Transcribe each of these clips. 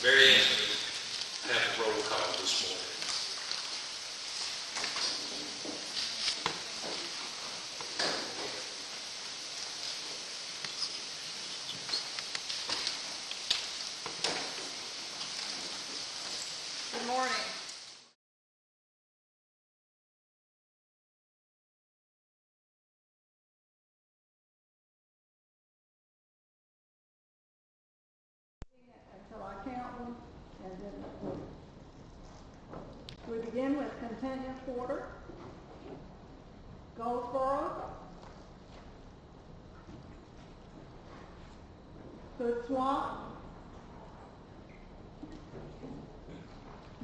Mary Ann, have the roll call this morning. Good morning. Until I count them, and then we begin with Continuous Quarter, Goldsboro, Hood Swamp,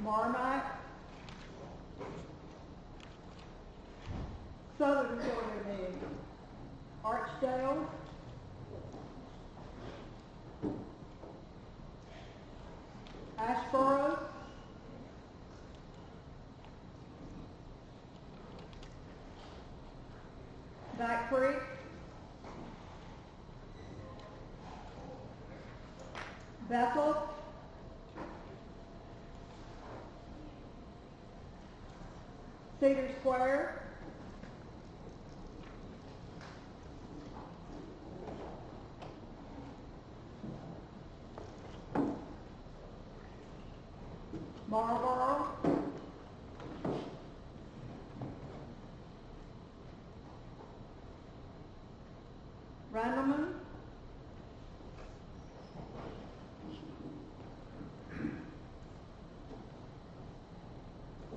Marmac, Southern Georgia, Archdale, Ashboro, Back Creek, Bethel, Cedar Square, Marlboro, Randleman,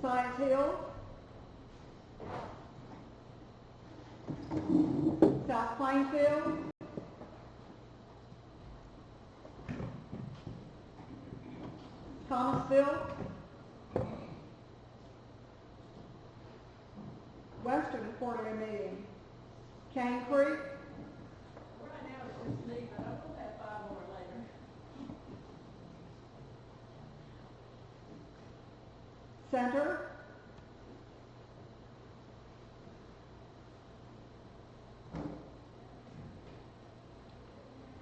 Science Hill, South Plainfield, Thomasville, Western Quarterly Meeting, Cane Creek, Right now it's just me, but I will have 5 more later. Center,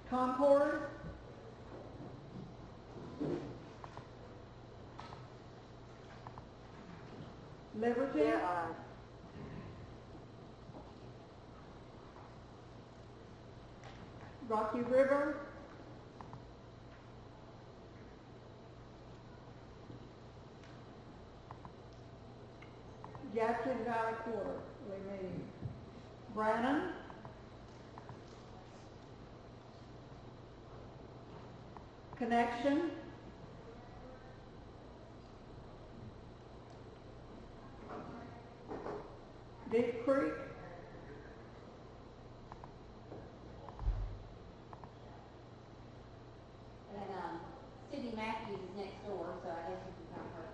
Concord, Liberty, Rocky River, Jackson Valley Quarterly Meeting, Brannan, Connection, Deep Creek, And Sydney Matthews is next door, so I guess you can come her.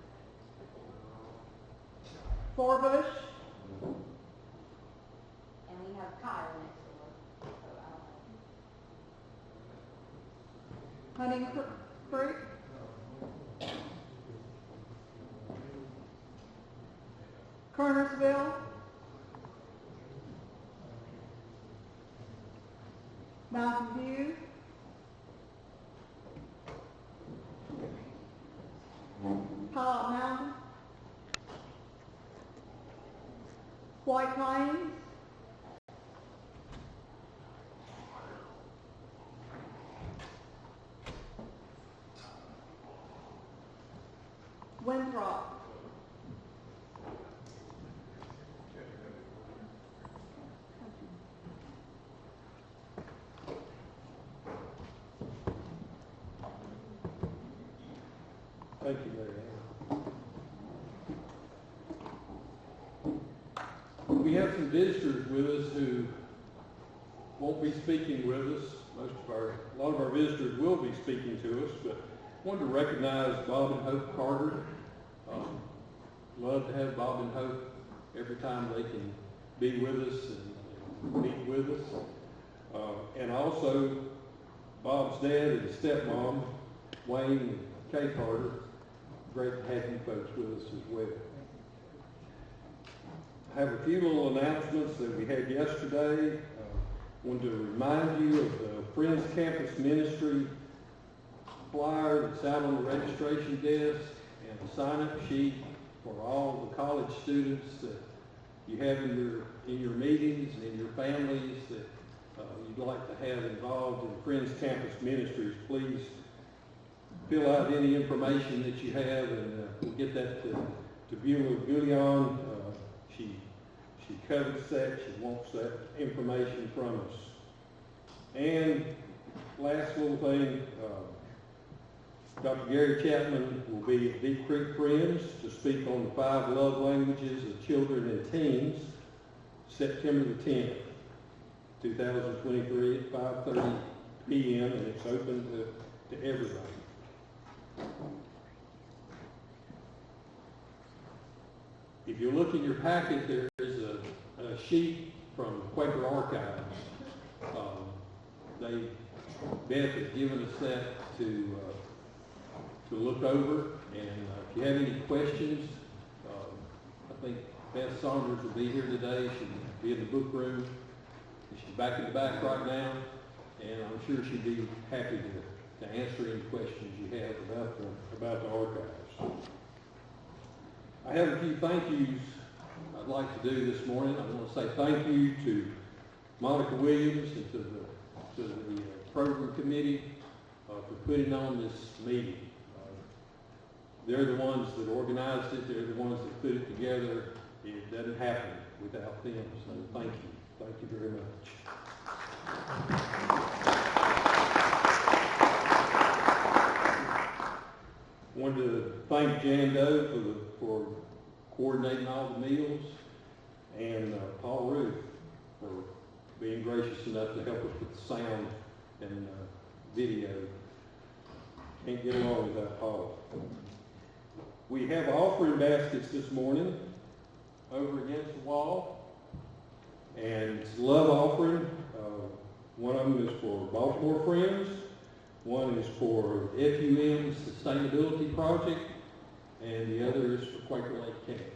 Forbush, And we have Kyle next door, so I don't know. Hunting Creek, Kernersville, Mountain View, Pilot Mountain, White Plains, Winthrop, Thank you, Mary Ann. We have some visitors with us who won't be speaking with us. A lot of our visitors will be speaking to us, but I wanted to recognize Bob and Hope Carter. Love to have Bob and Hope every time they can be with us and meet with us. And also Bob's dad and stepmom, Wayne and Kay Carter. Great to have you folks with us as well. I have a few little announcements that we had yesterday. Wanted to remind you of the Friends Campus Ministry flyer that's out on the registration desk and a sign-up sheet for all the college students that you have in your meetings and in your families that you'd like to have involved in Friends Campus Ministries. Please fill out any information that you have, and we'll get that to Beulah Goulion. She covets that. She wants that information from us. And last little thing, Dr. Gary Chapman will be at Deep Creek Friends to speak on the 5 love languages of children and teens, September the 10th, 2023 at 5:30 p.m. and it's open to everybody. If you look in your packet, there is a sheet from Quaker Archives. Beth has given us that to look over, and if you have any questions, I think Beth Saunders will be here today. She'll be in the book room. She's back in the back right now, and I'm sure she'd be happy to answer any questions you have about the archives. I have a few thank yous I'd like to do this morning. I want to say thank you to Monica Williams and to the program committee for putting on this meeting. They're the ones that organized it. They're the ones that put it together. It doesn't happen without them. So thank you. Thank you very much. I wanted to thank Jan Doe for coordinating all the meals, and Paul Ruth for being gracious enough to help us with the sound and video. Can't get along without Paul. We have offering baskets this morning over against the wall, and it's a love offering. One of them is for Baltimore Friends, one is for FUM Sustainability Project, and the other is for Quaker Lake Camp.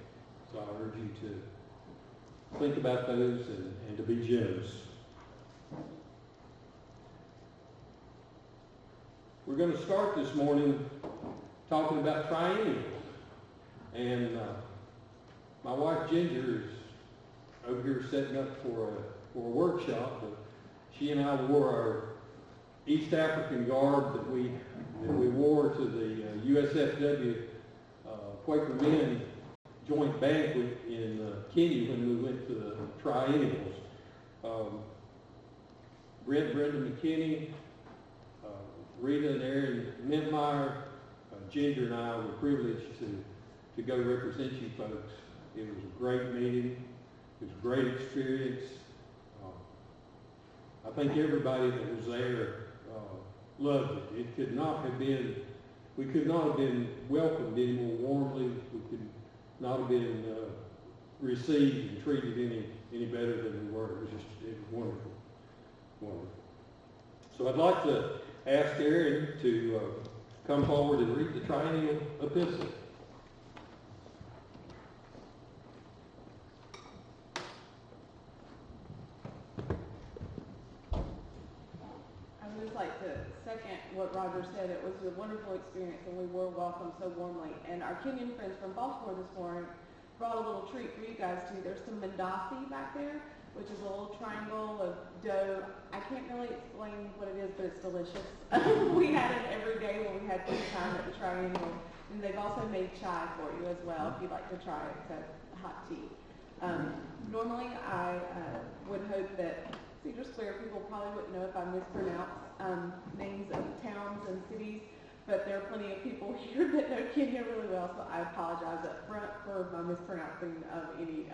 So I urge you to think about those and to be generous. We're going to start this morning talking about triennials. And my wife Ginger is over here setting up for a workshop. But she and I wore our East African garb that we wore to the USFW Quaker Men joint banquet in Kenya when we went to the triennials. Brenda McKinney, Rita and Aaron Mintmeyer, Ginger and I were privileged to go represent you folks. It was a great meeting. It was a great experience. I think everybody that was there loved it. It could not have been, we could not have been welcomed any more warmly. We could not have been received and treated any better than we were. It was wonderful, wonderful. So I'd like to ask Aaron to come forward and read the triennial epistle. I would just like to second what Roger said. It was a wonderful experience, and we were welcomed so warmly. And our Kenyan friends from Baltimore this morning brought a little treat for you guys too. There's some mandasi back there, which is a little triangle of dough. I can't really explain what it is, but it's delicious. We had it every day when we had tea time at the triennial. And they've also made chai for you as well, if you'd like to try it. It's a hot tea. Normally, I would hope that Cedar Square people probably wouldn't know if I mispronounce names of towns and cities, but there are plenty of people here that know Kenya really well, so I apologize up front for my mispronouncing of any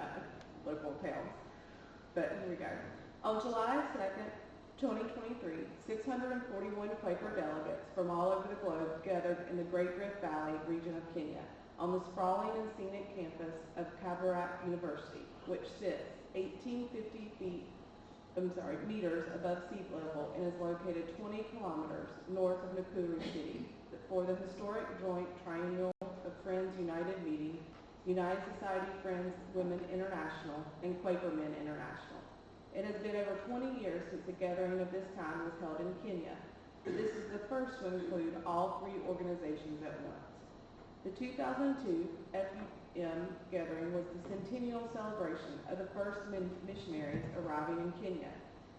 local towns. But here we go. On July 2nd, 2023, 641 Quaker delegates from all over the globe gathered in the Great Rift Valley region of Kenya on the sprawling and scenic campus of Kabarak University, which sits 1,850 meters above sea level and is located 20 kilometers north of Nakuru City for the historic joint triennial of Friends United meeting, United Society Friends Women International, and Quaker Men International. It has been over 20 years since a gathering of this kind was held in Kenya. This is the first to include all three organizations at once. The 2002 FUM gathering was the centennial celebration of the first missionaries arriving in Kenya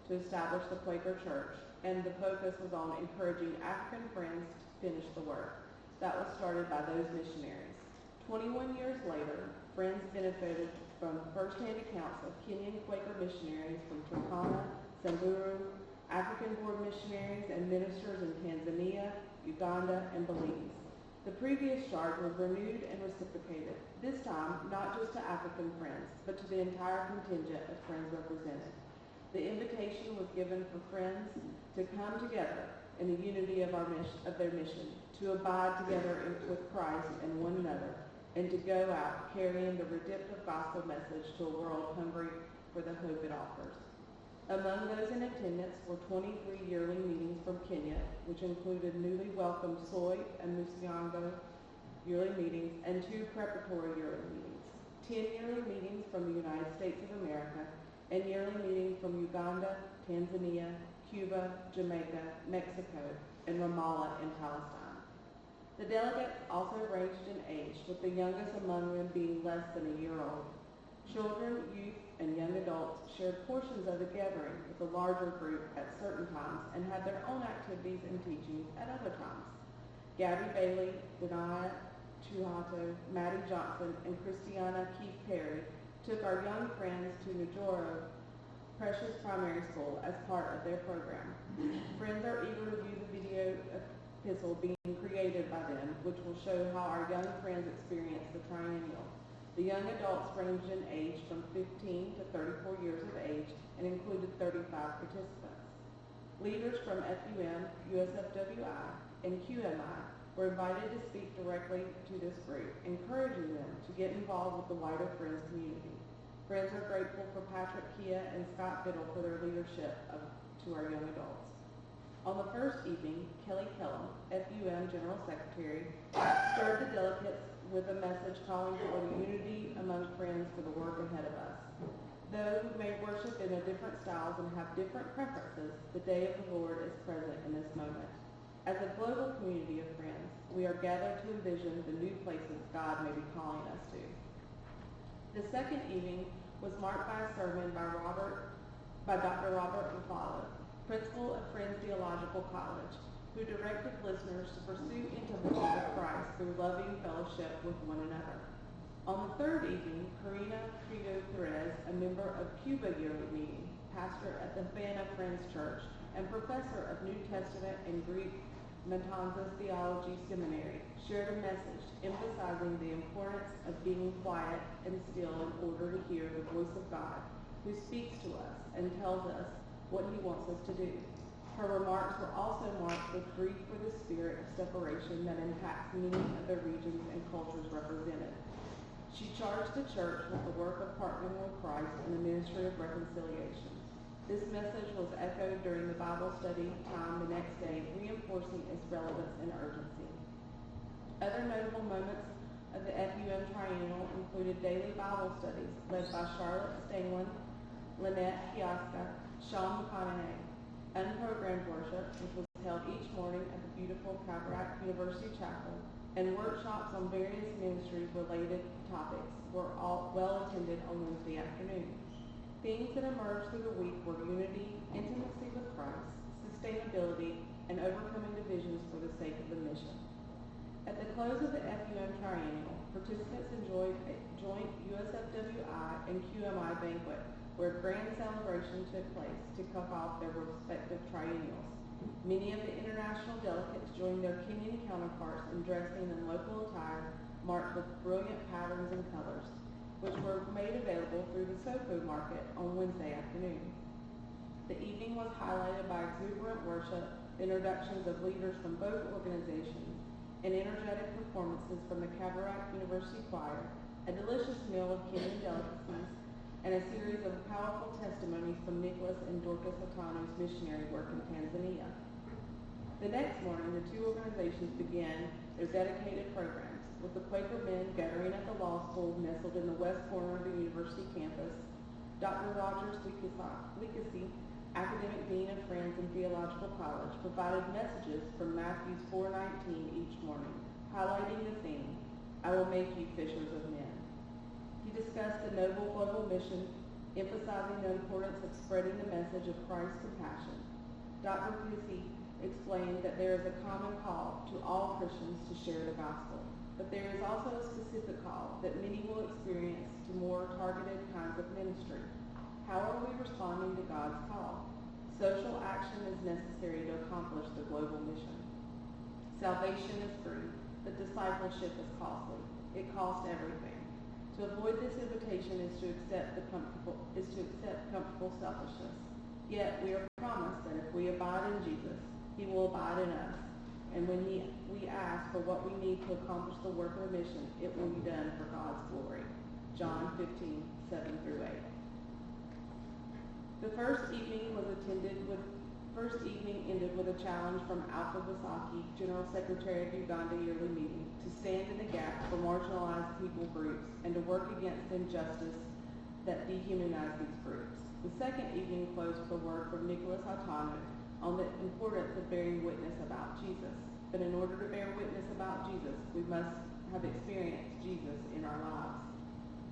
to establish the Quaker Church, and the focus was on encouraging African friends to finish the work that was started by those missionaries. 21 years later, Friends benefited from first-hand accounts of Kenyan Quaker missionaries from Turkana, Samburu, African-born missionaries and ministers in Tanzania, Uganda, and Belize. The previous charge was renewed and reciprocated, this time not just to African Friends, but to the entire contingent of Friends represented. The invitation was given for Friends to come together in the unity of their mission, to abide together with Christ and one another, and to go out carrying the redemptive gospel message to a world hungry for the hope it offers. Among those in attendance were 23 yearly meetings from Kenya, which included newly welcomed Soy and Musiango yearly meetings and 2 preparatory yearly meetings, 10 yearly meetings from the United States of America, and yearly meetings from Uganda, Tanzania, Cuba, Jamaica, Mexico, and Ramallah in Palestine. The delegates also ranged in age, with the youngest among them being less than a year old. Children, youth, and young adults shared portions of the gathering with the larger group at certain times and had their own activities and teachings at other times. Gabby Bailey, Denaya Chuhato, Maddie Johnson, and Christiana Keith Perry took our young friends to Njoro Precious Primary School as part of their program. Friends are eager to view the video epistle being created by them, which will show how our young friends experienced the triennial. The young adults ranged in age from 15 to 34 years of age and included 35 participants. Leaders from FUM, USFWI, and QMI were invited to speak directly to this group, encouraging them to get involved with the wider Friends community. Friends are grateful for Patrick Kia and Scott Biddle for their leadership to our young adults. On the first evening, Kelly Kellum, FUM General Secretary, stirred the delegates with a message calling for the unity among Friends for the work ahead of us. Though we may worship in different styles and have different preferences, the day of the Lord is present in this moment. As a global community of Friends, we are gathered to envision the new places God may be calling us to. The second evening was marked by a sermon by Dr. Robert Rufalo, Principal of Friends Theological College, who directed listeners to pursue intimacy with Christ through loving fellowship with one another. On the third evening, Karina Frido Perez, a member of Cuba Yearly Meeting, pastor at the Havana Friends Church, and professor of New Testament and Greek Matanzas Theology Seminary, shared a message emphasizing the importance of being quiet and still in order to hear the voice of God, who speaks to us and tells us what he wants us to do. Her remarks were also marked with grief for the spirit of separation that impacts many of the regions and cultures represented. She charged the church with the work of partnering with Christ in the ministry of reconciliation. This message was echoed during the Bible study time the next day, reinforcing its relevance and urgency. Other notable moments of the FUM Triennial included daily Bible studies led by Charlotte Stanglin, Lynette Kiaska, Sean McConaughey, unprogrammed worship, which was held each morning at the beautiful Cataract University Chapel, and workshops on various ministry-related topics were all well attended on Wednesday afternoon. Themes that emerged through the week were unity, intimacy with Christ, sustainability, and overcoming divisions for the sake of the mission. At the close of the FUM Triennial, participants enjoyed a joint USFWI and QMI banquet, where a grand celebration took place to kick off their respective triennials. Many of the international delegates joined their Kenyan counterparts in dressing in local attire marked with brilliant patterns and colors, which were made available through the Soko market on Wednesday afternoon. The evening was highlighted by exuberant worship, introductions of leaders from both organizations, and energetic performances from the Cataract University Choir, a delicious meal of Kenyan delicacies, and a series of powerful testimonies from Nicholas and Dorcas Hatano's missionary work in Tanzania. The next morning, the two organizations began their dedicated programs, with the Quaker men gathering at the law school nestled in the west corner of the university campus, Dr. Rogers Wikisi Academic Dean of Friends and Theological College, provided messages from Matthew 4:19 each morning, highlighting the theme, I will make you fishers of men. He discussed the noble global mission, emphasizing the importance of spreading the message of Christ's compassion. Dr. Pusey explained that there is a common call to all Christians to share the gospel, but there is also a specific call that many will experience to more targeted kinds of ministry. How are we responding to God's call? Social action is necessary to accomplish the global mission. Salvation is free, but discipleship is costly. It costs everything. To avoid this invitation is to accept comfortable selfishness. Yet we are promised that if we abide in Jesus, he will abide in us. And when we ask for what we need to accomplish the work of the mission, it will be done for God's glory. John 15:7-8. The first evening ended with a challenge from Alpha Basaki, General Secretary of Uganda Yearly Meeting, to stand in the gap for marginalized people groups and to work against injustice that dehumanize these groups. The second evening closed with a word from Nicholas Hatano on the importance of bearing witness about Jesus. But in order to bear witness about Jesus, we must have experienced Jesus in our lives.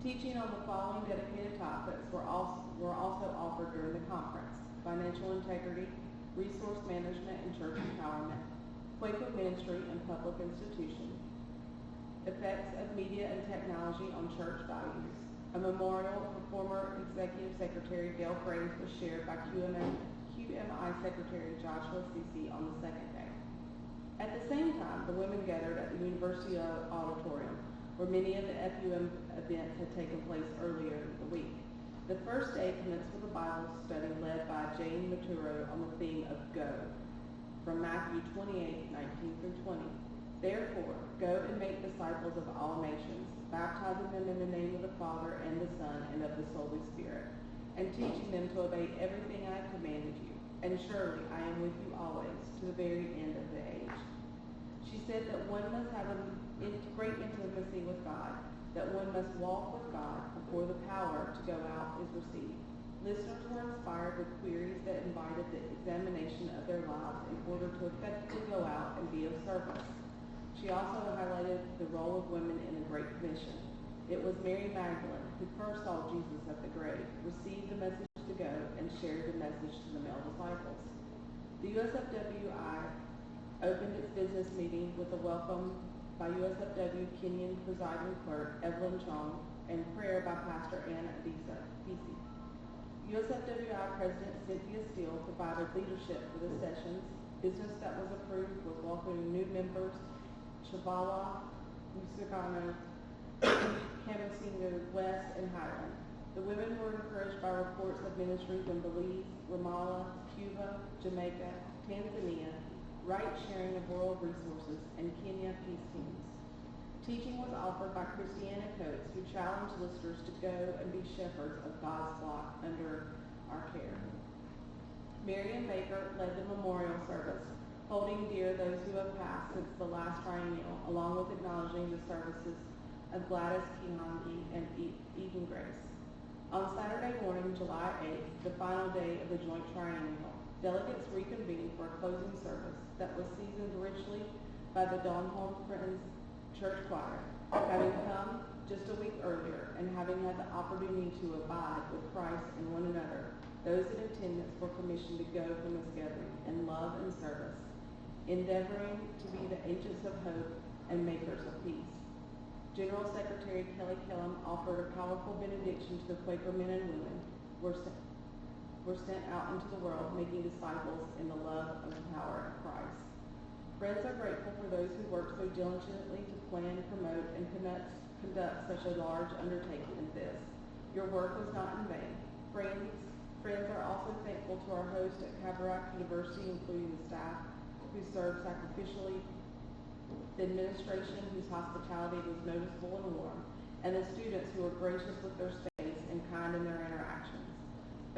Teaching on the following dedicated topics were also offered during the conference: financial integrity, resource management and church empowerment, Quaker ministry and public institutions, effects of media and technology on church values. A memorial for former Executive Secretary Dale Frames was shared by QMI Secretary Joshua Cece on the second day. At the same time, the women gathered at the University Auditorium, where many of the FUM events had taken place earlier in the week. The first day commenced with a Bible study led by Jane Maturo on the theme of Go, from Matthew 28:19-20. Therefore, go and make disciples of all nations, baptizing them in the name of the Father and the Son and of the Holy Spirit, and teaching them to obey everything I have commanded you. And surely I am with you always, to the very end of the age. She said that one must have a great intimacy with God, that one must walk with God before the power to go out is received. Listeners were inspired with queries that invited the examination of their lives in order to effectively go out and be of service. She also highlighted the role of women in the Great Commission. It was Mary Magdalene who first saw Jesus at the grave, received the message to go, and shared the message to the male disciples. The USFWI opened its business meeting with a welcome by USFW Kenyan presiding clerk Evelyn Chong and prayer by Pastor Anna Adisa Bisi. USFWI President Cynthia Steele provided leadership for the sessions. Business that was approved was welcoming new members Chavala, Musagano, Kamasinga West, and Highland. The women were encouraged by reports of ministries in Belize, Ramallah, Cuba, Jamaica, Tanzania, right sharing of rural resources, and Kenya peace teams. Teaching was offered by Christiana Coates, who challenged listeners to go and be shepherds of God's flock under our care. Marian Baker led the memorial service, holding dear those who have passed since the last triennial, along with acknowledging the services of Gladys Kihangi and Eden Grace. On Saturday morning, July 8th, the final day of the joint triennial, delegates reconvened for a closing service that was seasoned richly by the Donholm Friends Church Choir, having come just a week earlier and having had the opportunity to abide with Christ and one another. Those in attendance were commissioned to go from this gathering in love and service, endeavoring to be the agents of hope and makers of peace. General Secretary Kelly Kellum offered a powerful benediction to the Quaker men and women were sent out into the world, making disciples in the love and power of Christ. Friends are grateful for those who work so diligently to plan, promote, and conduct such a large undertaking as this. Your work was not in vain. Friends are also thankful to our host at Kabarak University, including the staff who served sacrificially, the administration whose hospitality was noticeable and warm, and the students who were gracious with their space and kind in their interactions.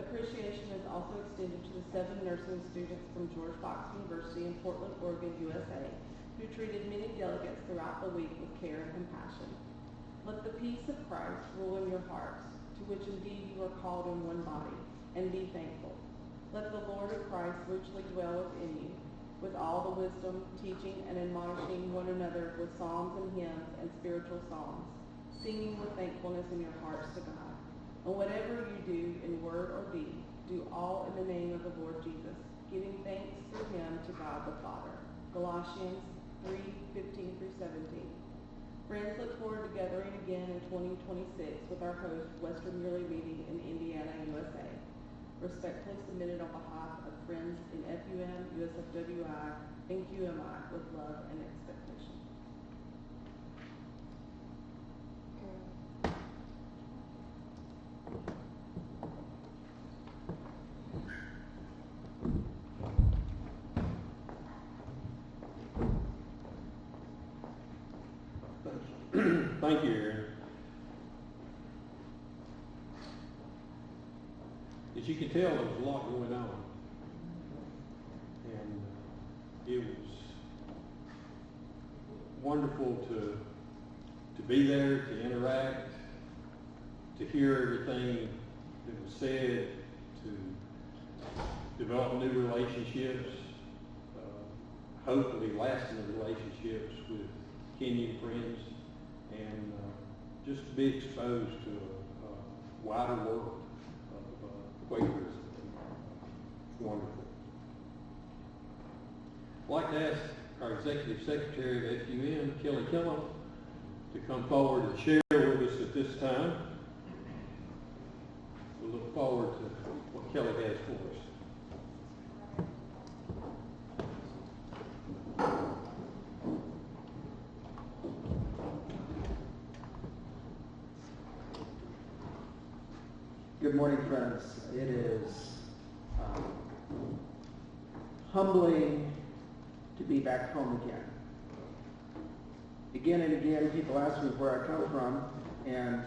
Appreciation is also extended to the 7 nursing students from George Fox University in Portland, Oregon, USA, who treated many delegates throughout the week with care and compassion. Let the peace of Christ rule in your hearts, to which indeed you are called in one body, and be thankful. Let the Lord of Christ richly dwell within you, with all the wisdom, teaching, and admonishing one another with psalms and hymns and spiritual songs, singing with thankfulness in your hearts to God. And whatever you do in word or deed, do all in the name of the Lord Jesus, giving thanks through him to God the Father. Colossians 3:15 through 17. Friends, look forward to gathering again in 2026 with our host, Western Yearly Meeting in Indiana, USA. Respectfully submitted on behalf of friends in FUM, USFWI, and QMI with love and expectation. Thank you, Aaron. As you can tell, there was a lot going on. And it was wonderful to be there, to interact, to hear everything that was said, to develop new relationships, hopefully lasting relationships with Kenyan friends, and just to be exposed to a wider world of Quakerism. It's wonderful. I'd like to ask our Executive Secretary of FUM, Kelly Killam, to come forward and share with us at this time. We look forward to what Kelly has for us. Good morning, friends. It is humbling to be back home again. Again and again, people ask me where I come from, and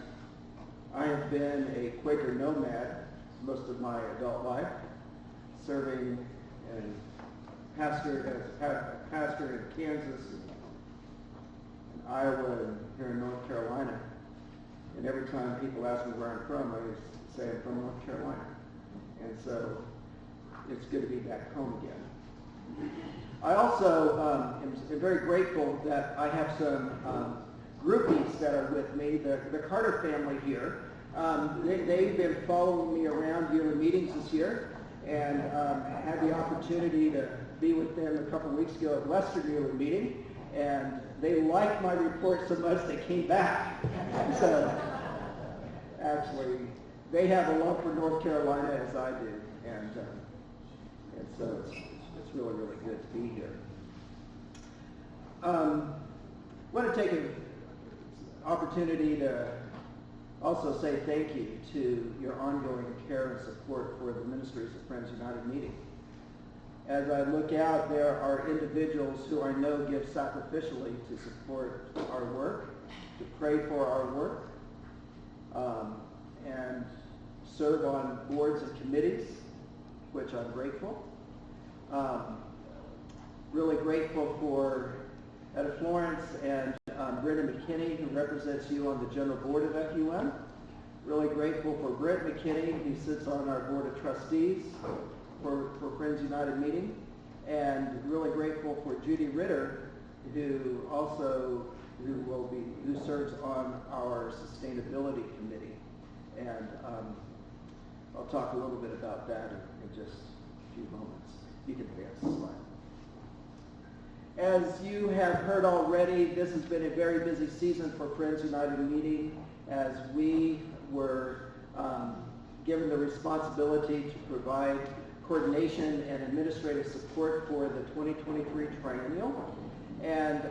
I have been a Quaker nomad most of my adult life, serving as pastor in Kansas, and Iowa, and here in North Carolina. And every time people ask me where I'm from, I just say I'm from North Carolina. And so it's good to be back home again. I also am very grateful that I have some groupies that are with me, the Carter family here. They've been following me around yearly meetings this year, and had the opportunity to be with them a couple weeks ago at Western Yearly Meeting, and they liked my report so much they came back. So actually, they have a love for North Carolina as I do, and so it's really, really good to be here. I want to take an opportunity to also say thank you to your ongoing care and support for the ministries of Friends United Meeting. As I look out, there are individuals who I know give sacrificially to support our work, to pray for our work, and serve on boards and committees, which I'm grateful. Really grateful for Etta Florence and Brenda McKinney, who represents you on the General Board of FUM. Really grateful for Brent McKinney, who sits on our Board of Trustees for Friends United Meeting. And really grateful for Judy Ritter, who serves on our Sustainability Committee. And I'll talk a little bit about that in just a few moments. You can advance the slide. As you have heard already, this has been a very busy season for Friends United Meeting, as we were given the responsibility to provide coordination and administrative support for the 2023 triennial. And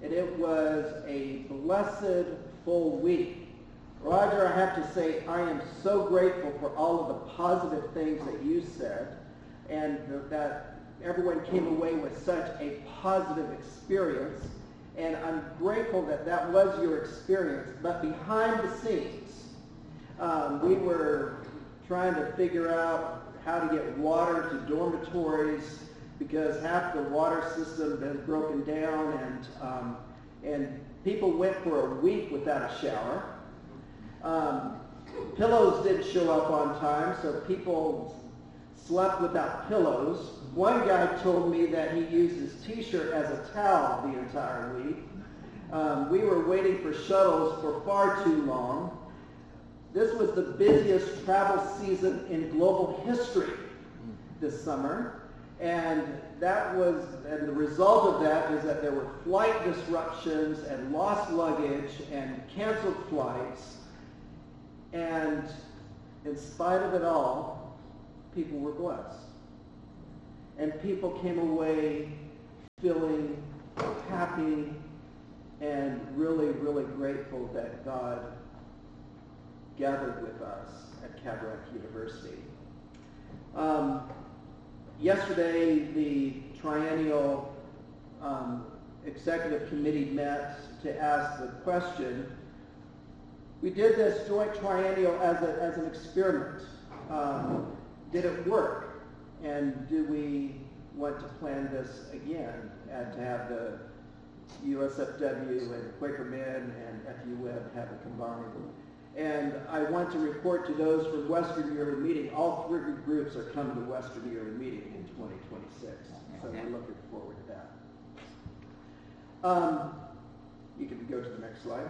it was a blessed full week. Roger, I have to say I am so grateful for all of the positive things that you said, and that everyone came away with such a positive experience. And I'm grateful that that was your experience. But behind the scenes, we were trying to figure out how to get water to dormitories, because half the water system had been broken down, and people went for a week without a shower. Pillows didn't show up on time, so people slept without pillows. One guy told me that he used his t-shirt as a towel the entire week. We were waiting for shuttles for far too long. This was the busiest travel season in global history this summer. And the result of that is that there were flight disruptions and lost luggage and canceled flights. And in spite of it all, people were blessed. And people came away feeling happy and really, really grateful that God gathered with us at Cataract University. Yesterday, the triennial executive committee met to ask the question. We did this joint triennial as an experiment. Did it work? And do we want to plan this again and to have the USFW and Quaker Men and FUM have a combined? And I want to report to those from Western Yearly Meeting, all three groups are coming to Western Yearly Meeting in 2026. So we're looking forward to that. You can go to the next slide.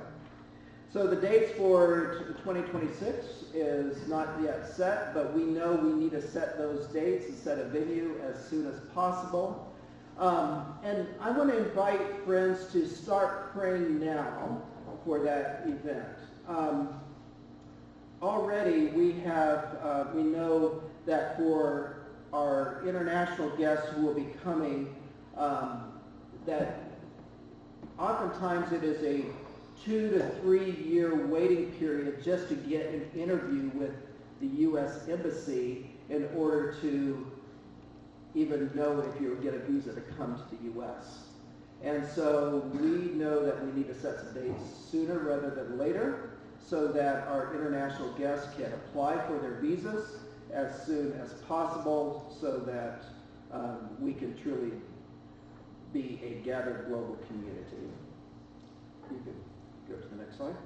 So the dates for 2026 is not yet set, but we know we need to set those dates and set a venue as soon as possible. And I want to invite friends to start praying now for that event. Already we know that for our international guests who will be coming, that oftentimes it is a 2 to 3 year waiting period just to get an interview with the U.S. Embassy in order to even know if you'll get a visa to come to the U.S. And so we know that we need to set some dates sooner rather than later so that our international guests can apply for their visas as soon as possible so that we can truly be a gathered global community. You can go to the next slide.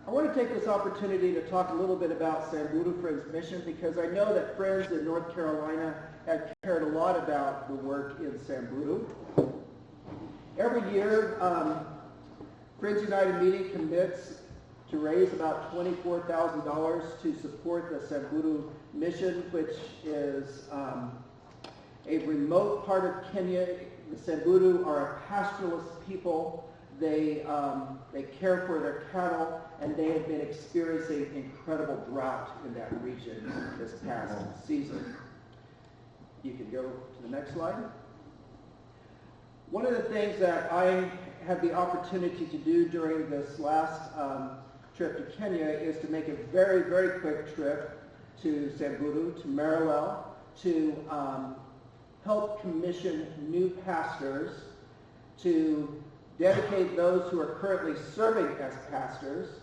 I want to take this opportunity to talk a little bit about Samburu Friends Mission because I know that friends in North Carolina have cared a lot about the work in Samburu. Every year, Friends United Meeting commits to raise about $24,000 to support the Samburu Mission, which is a remote part of Kenya. The Samburu are a pastoralist people. They care for their cattle, and they have been experiencing incredible drought in that region this past season. You can go to the next slide. One of the things that I had the opportunity to do during this last trip to Kenya is to make a very, very quick trip to Samburu, to Maralel, to help commission new pastors, to dedicate those who are currently serving as pastors,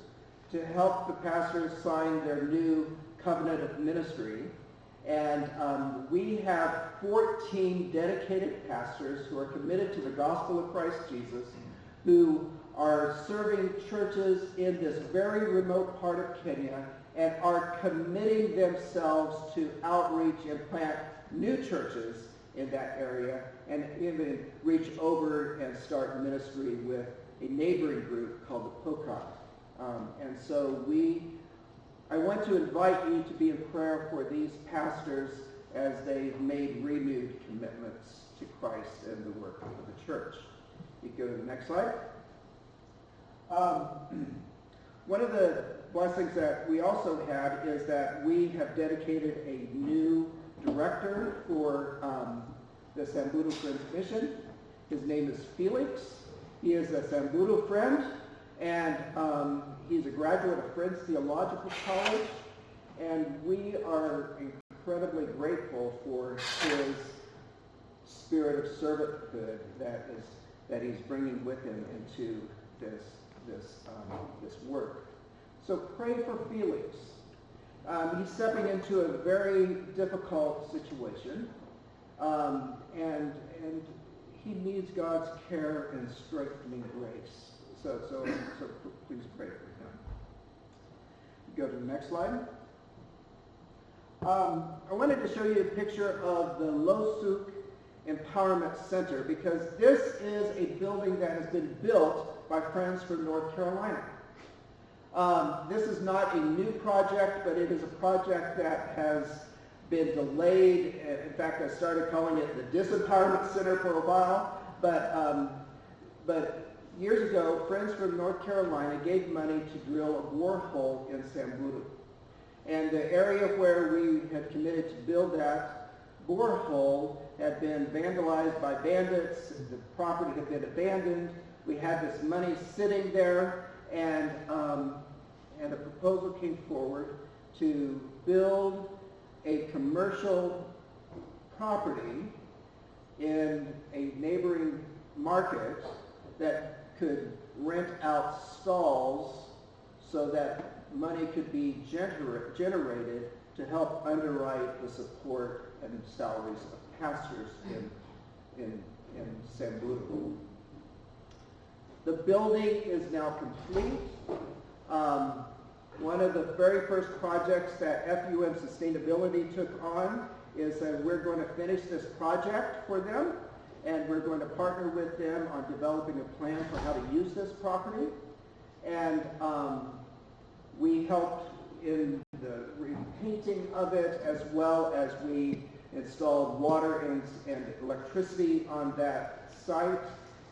to help the pastors sign their new covenant of ministry. And we have 14 dedicated pastors who are committed to the gospel of Christ Jesus, who are serving churches in this very remote part of Kenya and are committing themselves to outreach and plant new churches in that area and even reach over and start ministry with a neighboring group called the Pocock. And so I want to invite you to be in prayer for these pastors as they've made renewed commitments to Christ and the work of the church. You go to the next slide. One of the blessings that we also had is that we have dedicated a new director for the Samburu Friends Mission. His name is Felix. He is a Samburu friend, and he's a graduate of Friends Theological College, and we are incredibly grateful for his spirit of servanthood that he's bringing with him into this work. So pray for Felix. He's stepping into a very difficult situation, and he needs God's care and strengthening grace. So please pray for him. Go to the next slide. I wanted to show you a picture of the Losuk Empowerment Center because this is a building that has been built by friends from North Carolina. This is not a new project, but it is a project that has been delayed. In fact, I started calling it the Disempowerment Center for a while, but years ago, friends from North Carolina gave money to drill a borehole in Samburu. And the area where we had committed to build that borehole had been vandalized by bandits. The property had been abandoned. We had this money sitting there, and a proposal came forward to build a commercial property in a neighboring market that could rent out stalls so that money could be generated to help underwrite the support and salaries of pastors in Samburu. The building is now complete. One of the very first projects that FUM Sustainability took on is that we're going to finish this project for them, and we're going to partner with them on developing a plan for how to use this property. And we helped in the repainting of it, as well as we installed water and electricity on that site,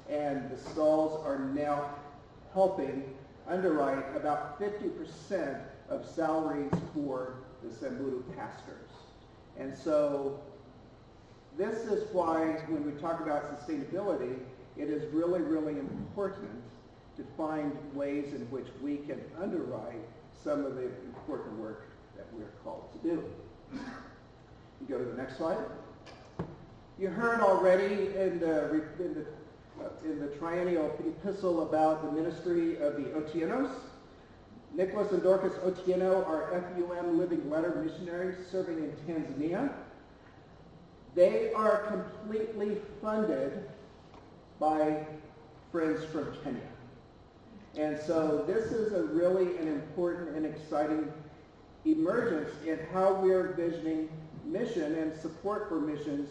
and the stalls are now helping underwrite about 50% of salaries for the Samburu pastors. And so this is why when we talk about sustainability, it is really, really important to find ways in which we can underwrite some of the important work that we're called to do. You go to the next slide. You heard already in the triennial epistle about the ministry of the Otieno's. Nicholas and Dorcas Otieno are FUM Living Letter missionaries serving in Tanzania. They are completely funded by friends from Kenya. And so this is really an important and exciting emergence in how we're visioning mission and support for missions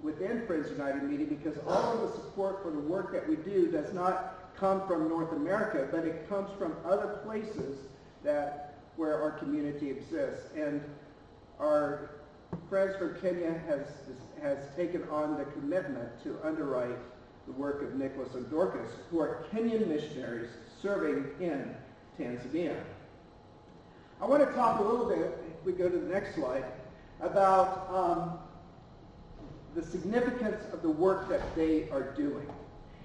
within Friends United Media, because all of the support for the work that we do does not come from North America, but it comes from other places where our community exists. And our friends from Kenya has taken on the commitment to underwrite the work of Nicholas and Dorcas, who are Kenyan missionaries serving in Tanzania. I want to talk a little bit, if we go to the next slide, about the significance of the work that they are doing.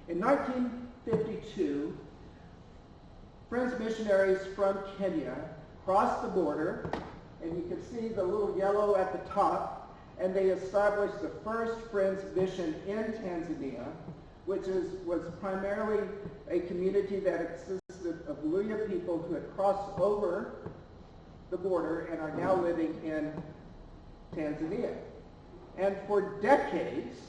In 1952, Friends missionaries from Kenya crossed the border, and you can see the little yellow at the top, and they established the first Friends mission in Tanzania, which was primarily a community that consisted of Luhya people who had crossed over the border and are now living in Tanzania. And for decades,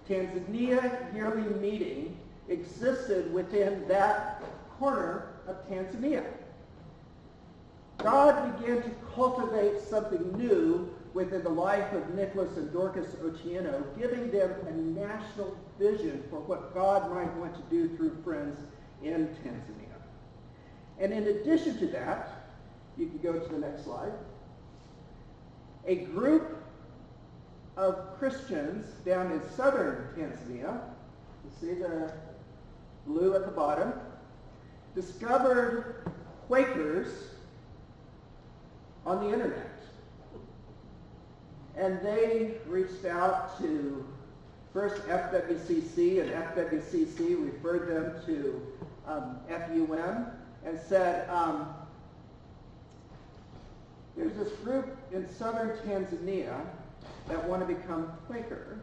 Tanzania Yearly Meeting existed within that corner of Tanzania. God began to cultivate something new within the life of Nicholas and Dorcas Otieno, giving them a national vision for what God might want to do through Friends in Tanzania. And in addition to that, you can go to the next slide, a group of Christians down in southern Tanzania, you see the blue at the bottom, discovered Quakers on the internet. And they reached out to first FWCC, and FWCC referred them to FUM and said, there's this group in southern Tanzania that want to become Quaker.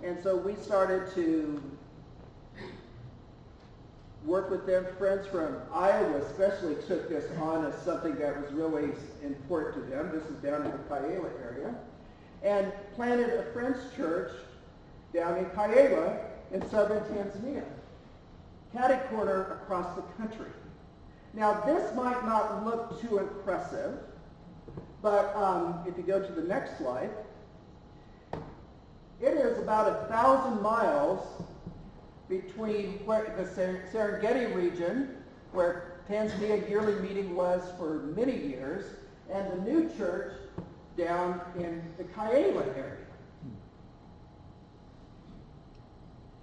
And so we started to work with them. Friends from Iowa especially took this on as something that was really important to them. This is down in the Kaela area. And planted a Friends church down in Kaela in southern Tanzania, catty corner across the country. Now, this might not look too impressive, but if you go to the next slide, it is about 1,000 miles between where the Serengeti region, where Tanzania yearly meeting was for many years, and the new church down in the Kaela area.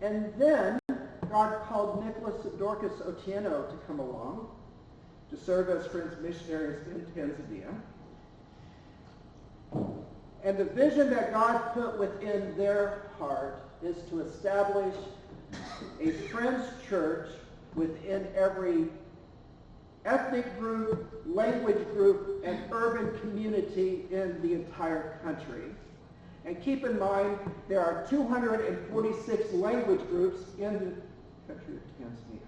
And then God called Nicholas and Dorcas Otieno to come along to serve as Friends missionaries in Tanzania. And the vision that God put within their heart is to establish a Friends church within every ethnic group, language group, and urban community in the entire country. And keep in mind, there are 246 language groups in the country of Tanzania.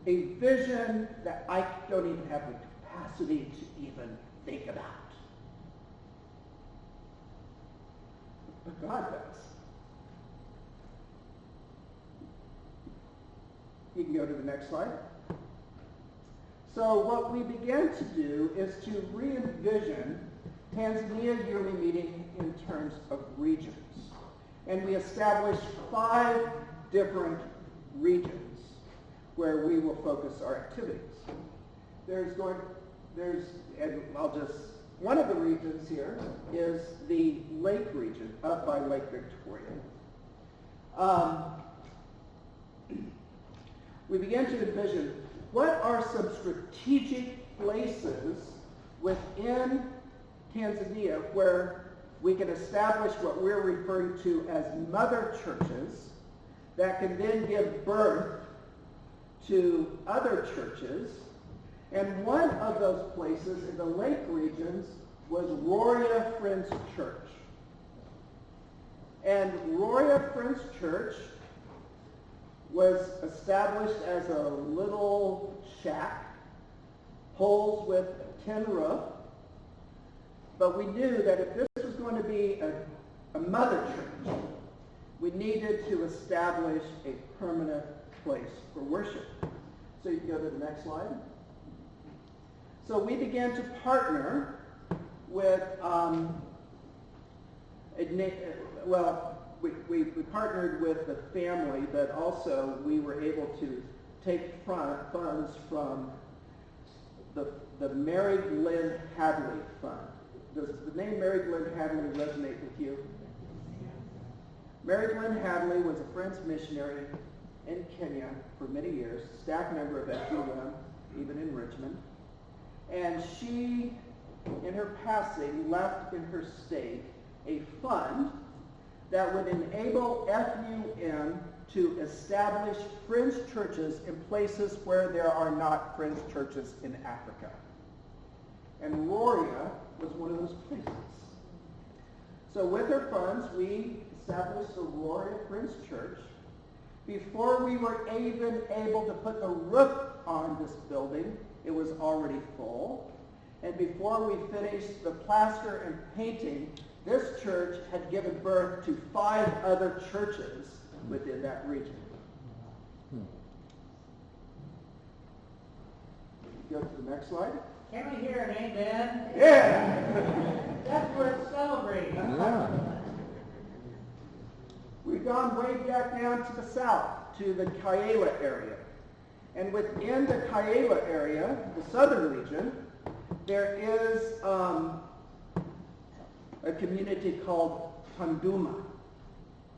A vision that I don't even have the capacity to even think about. But God does. You can go to the next slide. So what we began to do is to re-envision Tanzania yearly meeting in terms of regions. And we established 5 different regions where we will focus our activities. One of the regions here is the Lake region up by Lake Victoria. We began to envision what are some strategic places within Tanzania where we can establish what we're referring to as mother churches that can then give birth to other churches. And one of those places in the Lake regions was Roria Friends Church. And Roria Friends Church was established as a little shack, holes with a tin roof. But we knew that if this was going to be a mother church, we needed to establish a permanent place for worship. So you can go to the next slide. So we began to partner with, we partnered with the family, but also we were able to take funds from the Mary Glenn Hadley Fund. Does the name Mary Glenn Hadley resonate with you? Mary Glenn Hadley was a Friends missionary in Kenya for many years, staff member of FCNC, even in Richmond. And she, in her passing, left in her stake a fund that would enable FUN to establish Friends churches in places where there are not Friends churches in Africa. And Roria was one of those places. So with her funds, we established the Roria Friends Church. Before we were even able to put the roof on this building, it was already full. And before we finished the plaster and painting, this church had given birth to 5 other churches within that region. Go to the next slide. Can we hear an amen? Yeah! That's worth celebrating. Yeah. We've gone way back down to the south, to the Kaela area. And within the Kaela area, the southern region, there is a community called Tunduma.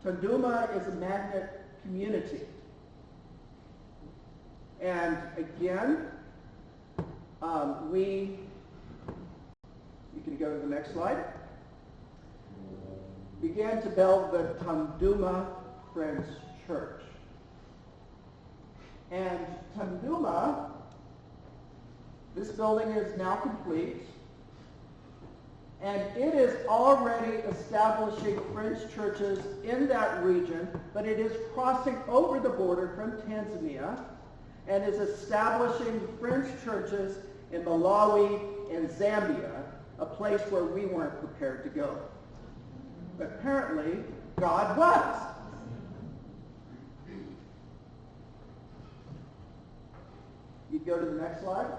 Tunduma is a magnet community. And again, you can go to the next slide, began to build the Tunduma Friends Church. And Tunduma, this building is now complete, and it is already establishing Friends churches in that region, but it is crossing over the border from Tanzania and is establishing Friends churches in Malawi and Zambia, a place where we weren't prepared to go. But apparently, God was. You go to the next slide.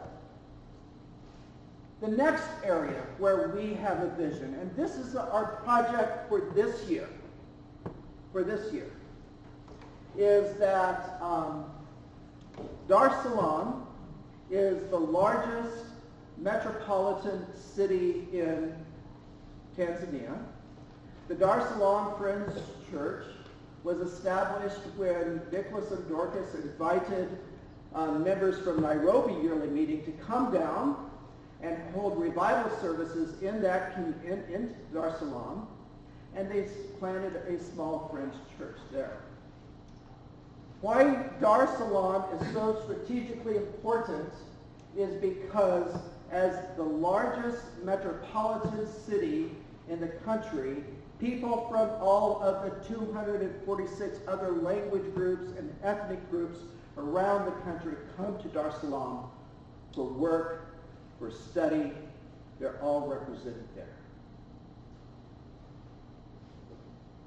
The next area where we have a vision, and this is our project for this year, is that Dar es Salaam is the largest metropolitan city in Tanzania. The Dar es Salaam Friends Church was established when Nicholas and Dorcas invited members from Nairobi yearly meeting to come down and hold revival services in Dar es Salaam, and they planted a small Friends church there. Why Dar es Salaam is so strategically important is because as the largest metropolitan city in the country, people from all of the 246 other language groups and ethnic groups around the country come to Dar es Salaam for work, for study. They're all represented there.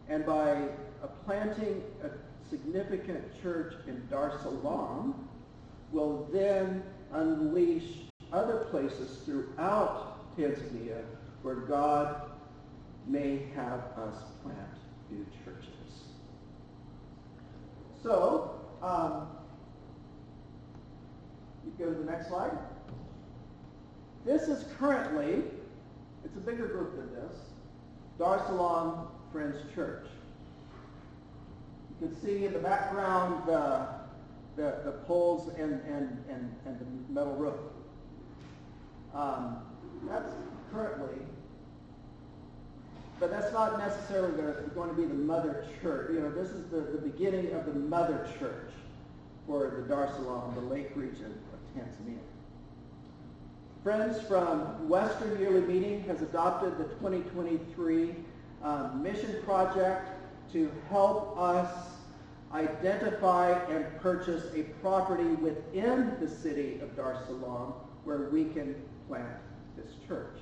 And by planting a significant church in Dar es Salaam, will then unleash other places throughout Tanzania where God may have us plant new churches. So, you go to the next slide. This is currently, it's a bigger group than this, Dar es Salaam Friends Church. You can see in the background the poles and the metal roof. That's currently, but that's not necessarily going to be the mother church. You know, this is the beginning of the mother church for the Dar es Salaam, the Lake region of Tanzania. Friends from Western Yearly Meeting has adopted the 2023 mission project to help us identify and purchase a property within the city of Dar es Salaam where we can plant this church.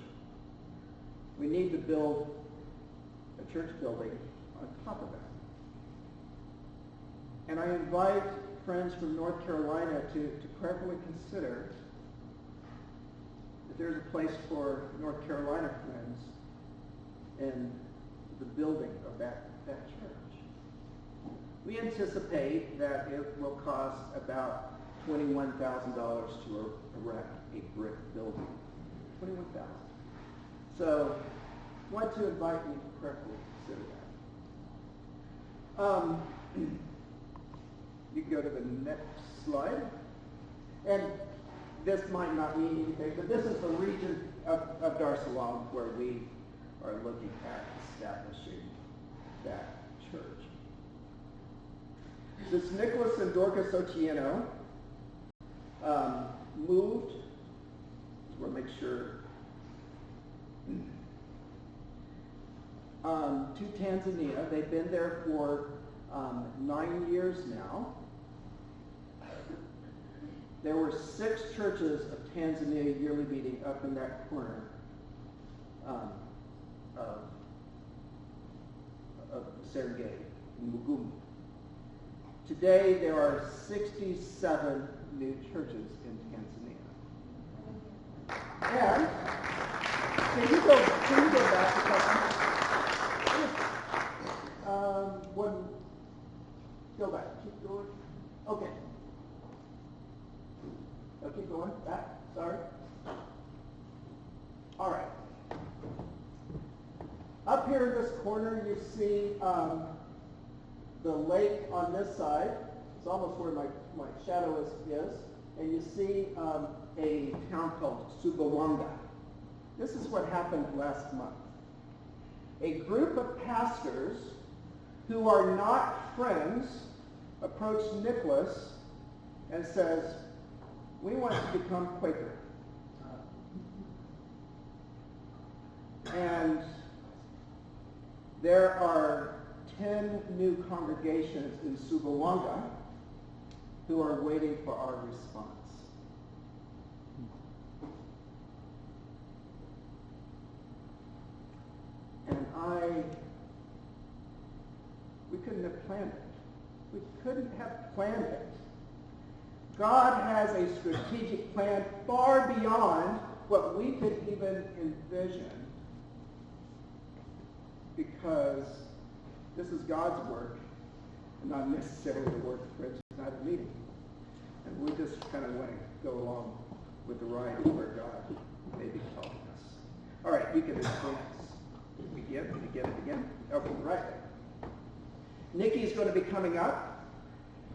We need to build a church building on top of that. And I invite friends from North Carolina to prayerfully consider if there's a place for North Carolina friends in the building of that church. We anticipate that it will cost about $21,000 to erect a brick building. $21,000. So, I want to invite you to prayerfully consider that. You can go to the next slide. And this might not mean anything, but this is the region of Dar es Salaam where we are looking at establishing that church. Since Nicholas and Dorcas Otieno moved, just want to make sure, to Tanzania. They've been there for 9 years now. There were 6 churches of Tanzania yearly meeting up in that corner of Serengeti, in Mugumu. Today there are 67 new churches in Tanzania. And can you go back a second? Go back. Keep going. Okay. Oh, keep going. Back. Sorry. All right. Up here in this corner, you see the lake on this side. It's almost where my shadow is. And you see a town called Sumbawanga. This is what happened last month. A group of pastors who are not friends approached Nicholas and says, we want to become Quaker. And there are 10 new congregations in Sumbawanga who are waiting for our response. And we couldn't have planned it. We couldn't have planned it God has a strategic plan far beyond what we could even envision, because this is God's work and not necessarily the work of Friends United Meeting. And we just kind of want to go along with the ride where God may be calling us. All right, you can advance. Begin. Okay, right. Nikki is going to be coming up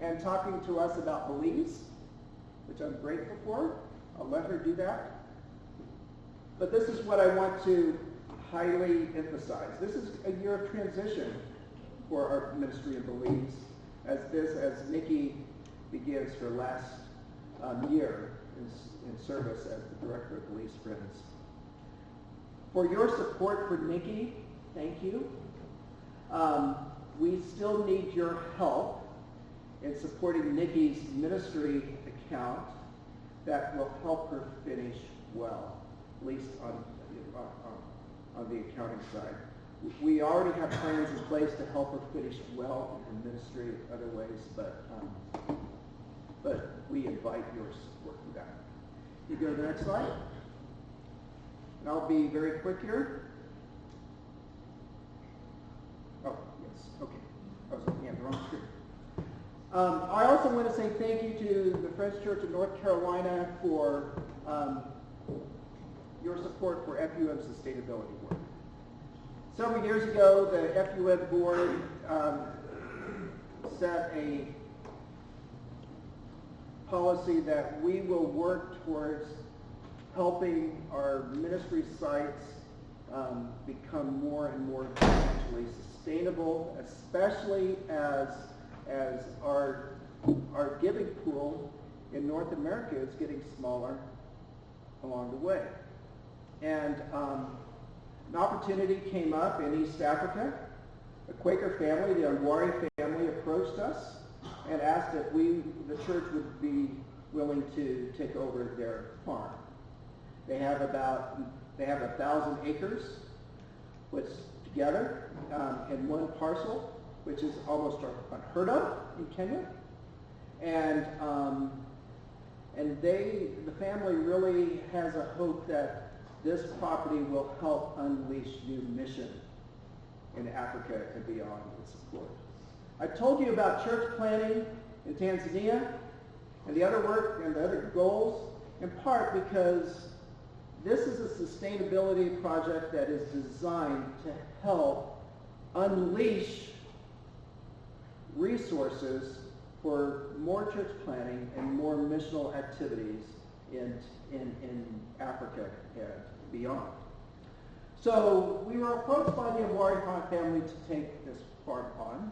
and talking to us about Belize, which I'm grateful for. I'll let her do that. But this is what I want to highly emphasize. This is a year of transition for our ministry in Belize, as Nikki begins her last year in service as the director of Belize Friends. For your support for Nikki, thank you. We still need your help in supporting Nikki's ministry account that will help her finish well, at least on the accounting side. We already have plans in place to help her finish well in ministry in other ways, but we invite your support for that. You go to the next slide. And I'll be very quick here. Oh, yes, okay. I was looking at the wrong screen. I also want to say thank you to the Friends Church of North Carolina for your support for FUM sustainability work. Several years ago, the FUM board set a policy that we will work towards helping our ministry sites become more and more financially sustainable, especially as our giving pool in North America is getting smaller along the way. And an opportunity came up in East Africa. A Quaker family, the Angwari family, approached us and asked if the church would be willing to take over their farm. They have 1,000 acres, which together in one parcel, which is almost unheard of in Kenya. And the family really has a hope that this property will help unleash new mission in Africa and beyond with support. I told you about church planting in Tanzania and the other work and the other goals, in part because this is a sustainability project that is designed to help unleash resources for more church planting and more missional activities in Africa and beyond. So we were approached by the Angwari family to take this farm on.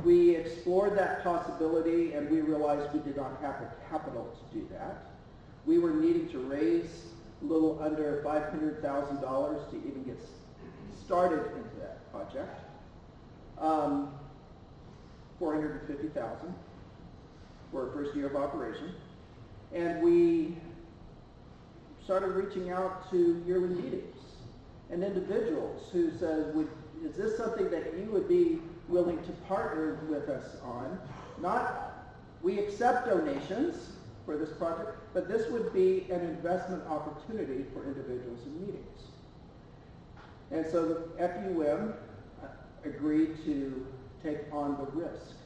We explored that possibility and we realized we did not have the capital to do that. We were needing to raise a little under $500,000 to even get started into that project. $450,000 for our first year of operation. And we started reaching out to yearly meetings and individuals who said, is this something that you would be willing to partner with us on? We accept donations for this project, but this would be an investment opportunity for individuals and meetings. And so the FUM agreed to take on the risk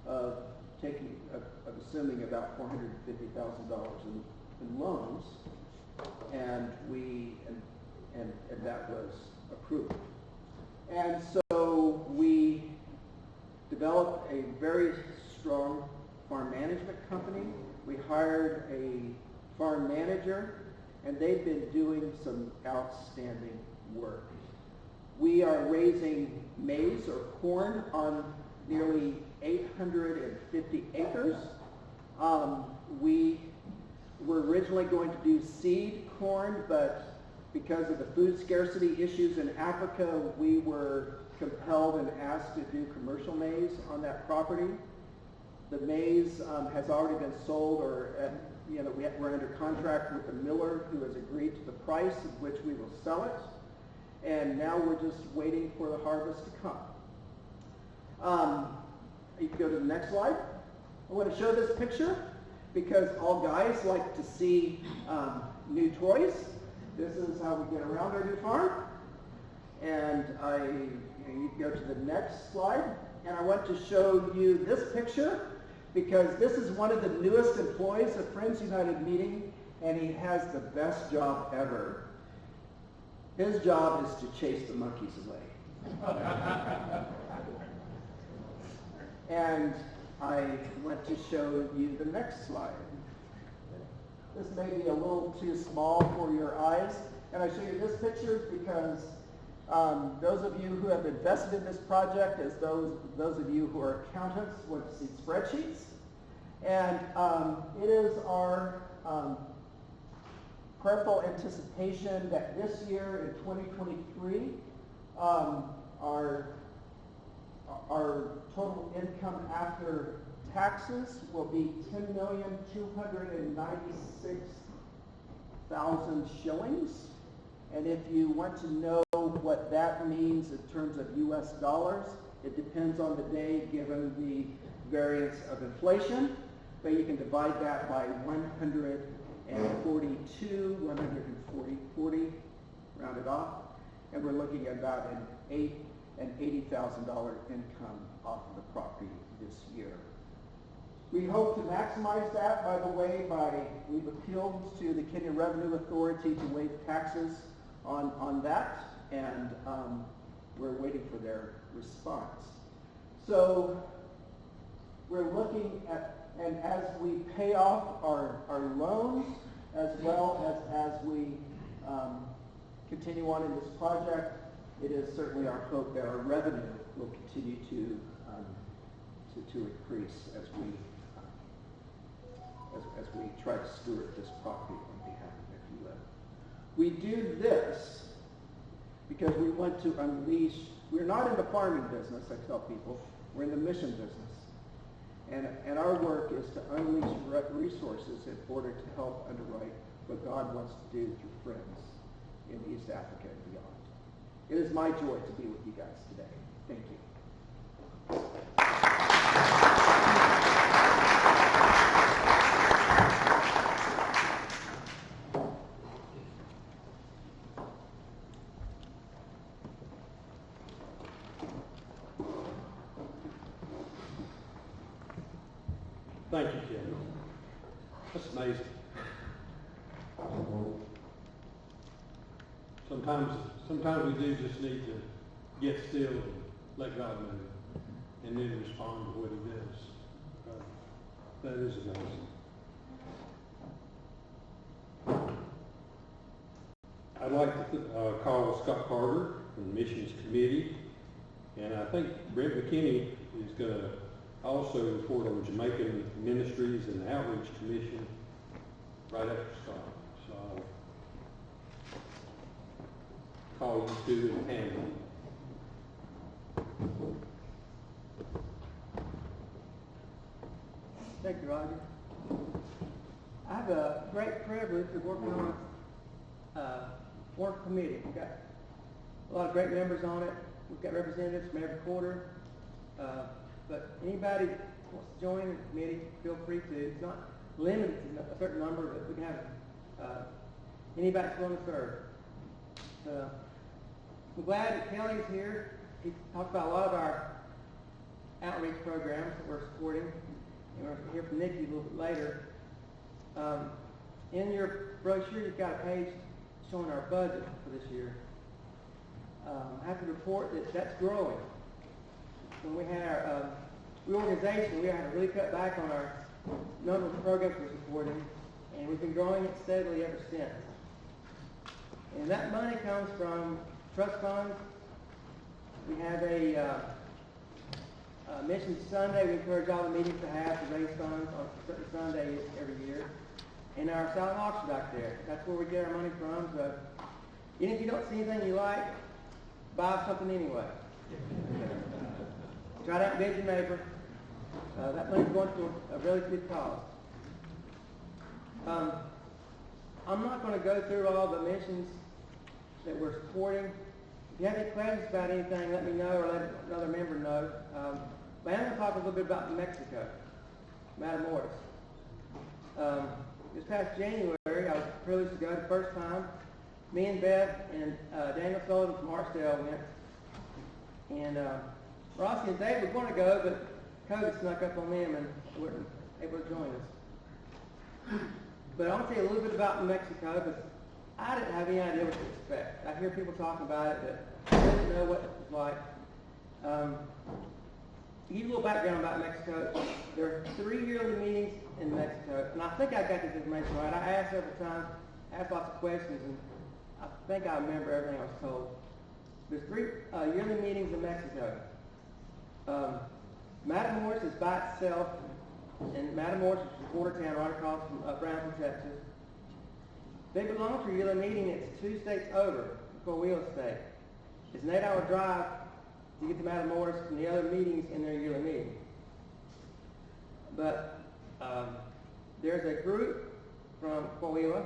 of assuming about $450,000 in loans, and that was approved. And so we developed a very strong farm management company. We hired a farm manager, and they've been doing some outstanding work. We are raising maize or corn on nearly 850 acres. We were originally going to do seed corn, but because of the food scarcity issues in Africa, we were compelled and asked to do commercial maize on that property. The maize has already been sold, we're under contract with the miller who has agreed to the price at which we will sell it. And now we're just waiting for the harvest to come. You can go to the next slide. I want to show this picture. because all guys like to see new toys. This is how we get around our new farm. And you go to the next slide, and I want to show you this picture because this is one of the newest employees of Friends United Meeting, and he has the best job ever. His job is to chase the monkeys away. And I want to show you the next slide. This may be a little too small for your eyes, and I show you this picture because those of you who have invested in this project, as those of you who are accountants, want to see spreadsheets. And it is our prayerful anticipation that this year in 2023, our total income after taxes will be 10,296,000 shillings. And if you want to know what that means in terms of US dollars, it depends on the day given the variance of inflation, but you can divide that by 142, 140, rounded off, and we're looking at about an $80,000 income off of the property this year. We hope to maximize that, by the way, we've appealed to the Kenya Revenue Authority to waive taxes on that, and we're waiting for their response. So we're looking at, and as we pay off our loans, as well as we continue on in this project, it is certainly our hope that our revenue will continue to increase as we try to steward this property on behalf of FUM. We do this because we want to unleash. We're not in the farming business, I tell people. We're in the mission business. And our work is to unleash resources in order to help underwrite what God wants to do through Friends in East Africa and beyond. It is my joy to be with you guys today. Thank you. Thank you, Kevin. That's amazing. Sometimes we do just need to get still and let God move, and then respond to what He does. That is amazing. I'd like to call Scott Carter from the Missions Committee, and I think Brent McKinney is going to also report on Jamaican Ministries and the Outreach Commission right after Scott. So I'll call you two and handle. Thank you, Roger. I have a great privilege of working on a work committee. We've got a lot of great members on it. We've got representatives from every quarter. But anybody that wants to join the committee, feel free to. It's not limited to a certain number, but we can have anybody that's willing to serve. I'm glad that Kelly's here. He talked about a lot of our outreach programs that we're supporting. And we're going to hear from Nikki a little bit later. In your brochure, you've got a page showing our budget for this year. I have to report that that's growing. When we had our reorganization, we had to really cut back on our number of programs we're supporting, and we've been growing it steadily ever since. And that money comes from trust funds. We have a Mission Sunday we encourage all the meetings to have to raise funds on certain Sundays every year. And our silent auction back there, that's where we get our money from. So even if you don't see anything you like, buy something anyway. Try to outbid your neighbor. That money's going to a really good cause. I'm not going to go through all the missions that we're supporting. If you have any questions about anything, let me know or let another member know. But I'm going to talk a little bit about Mexico, Matamoros. This past January, I was privileged to go the first time. Me and Beth and Daniel Sullivan from Archdale went. And Rossi and Dave were going to go, but COVID snuck up on them and weren't able to join us. But I want to tell you a little bit about Mexico, because I didn't have any idea what to expect. I hear people talking about it, but I didn't know what it was like. To give you a little background about Mexico, there are 3 yearly meetings in Mexico, and I think I got this information right. I asked several times, asked lots of questions, and I think I remember everything I was told. There's 3 yearly meetings in Mexico. Matamoros is by itself, and Matamoros is a border town right across from Brownsville, Texas. They belong to a yearly meeting that's 2 states over, Coahuila State. It's an 8-hour drive to get to Matamoros from the other meetings in their yearly meeting. But there's a group from Coahuila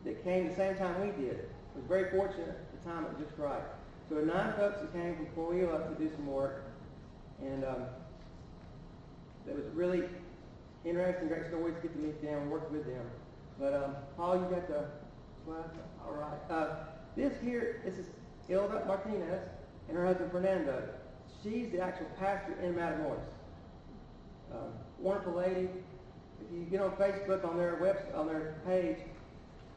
that came the same time we did. It was very fortunate at the time, it was just right. So there were 9 folks that came from Coahuila to do some work, and it was really interesting, great stories to get to meet them and work with them. But Paul, you got the slides? All right. This is Hilda Martinez and her husband Fernando. She's the actual pastor in Matamoros. Wonderful lady. If you get on Facebook on their page,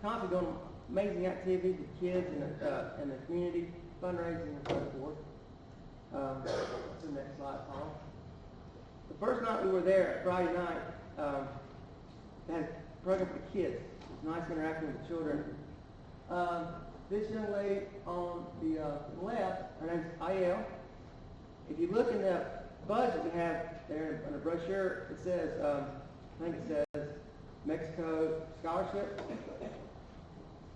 constantly doing amazing activities with kids in the community, fundraising and so forth. What's the next slide, Paul? The first night we were there, Friday night, they had a program for the kids. It was nice interacting with the children. This young lady on the left, her name's Ayel. If you look in the budget we have there in the brochure, it says, I think it says Mexico Scholarship.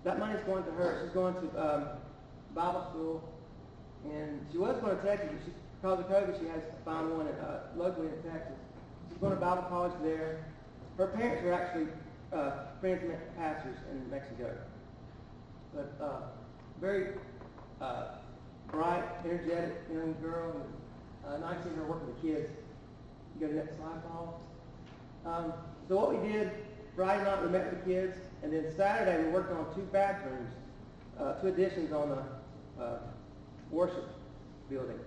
That money's going to her. She's going to Bible school, and she was going to Texas, but because of COVID, she has to find one locally in Texas. She's going to Bible college there. Her parents are actually friends and pastors in Mexico. But very bright, energetic young girl, and nice seeing her work with the kids. You go to the next slide, Paul. So what we did, Friday night we met with the kids, and then Saturday we worked on 2 bathrooms, 2 additions on the worship building.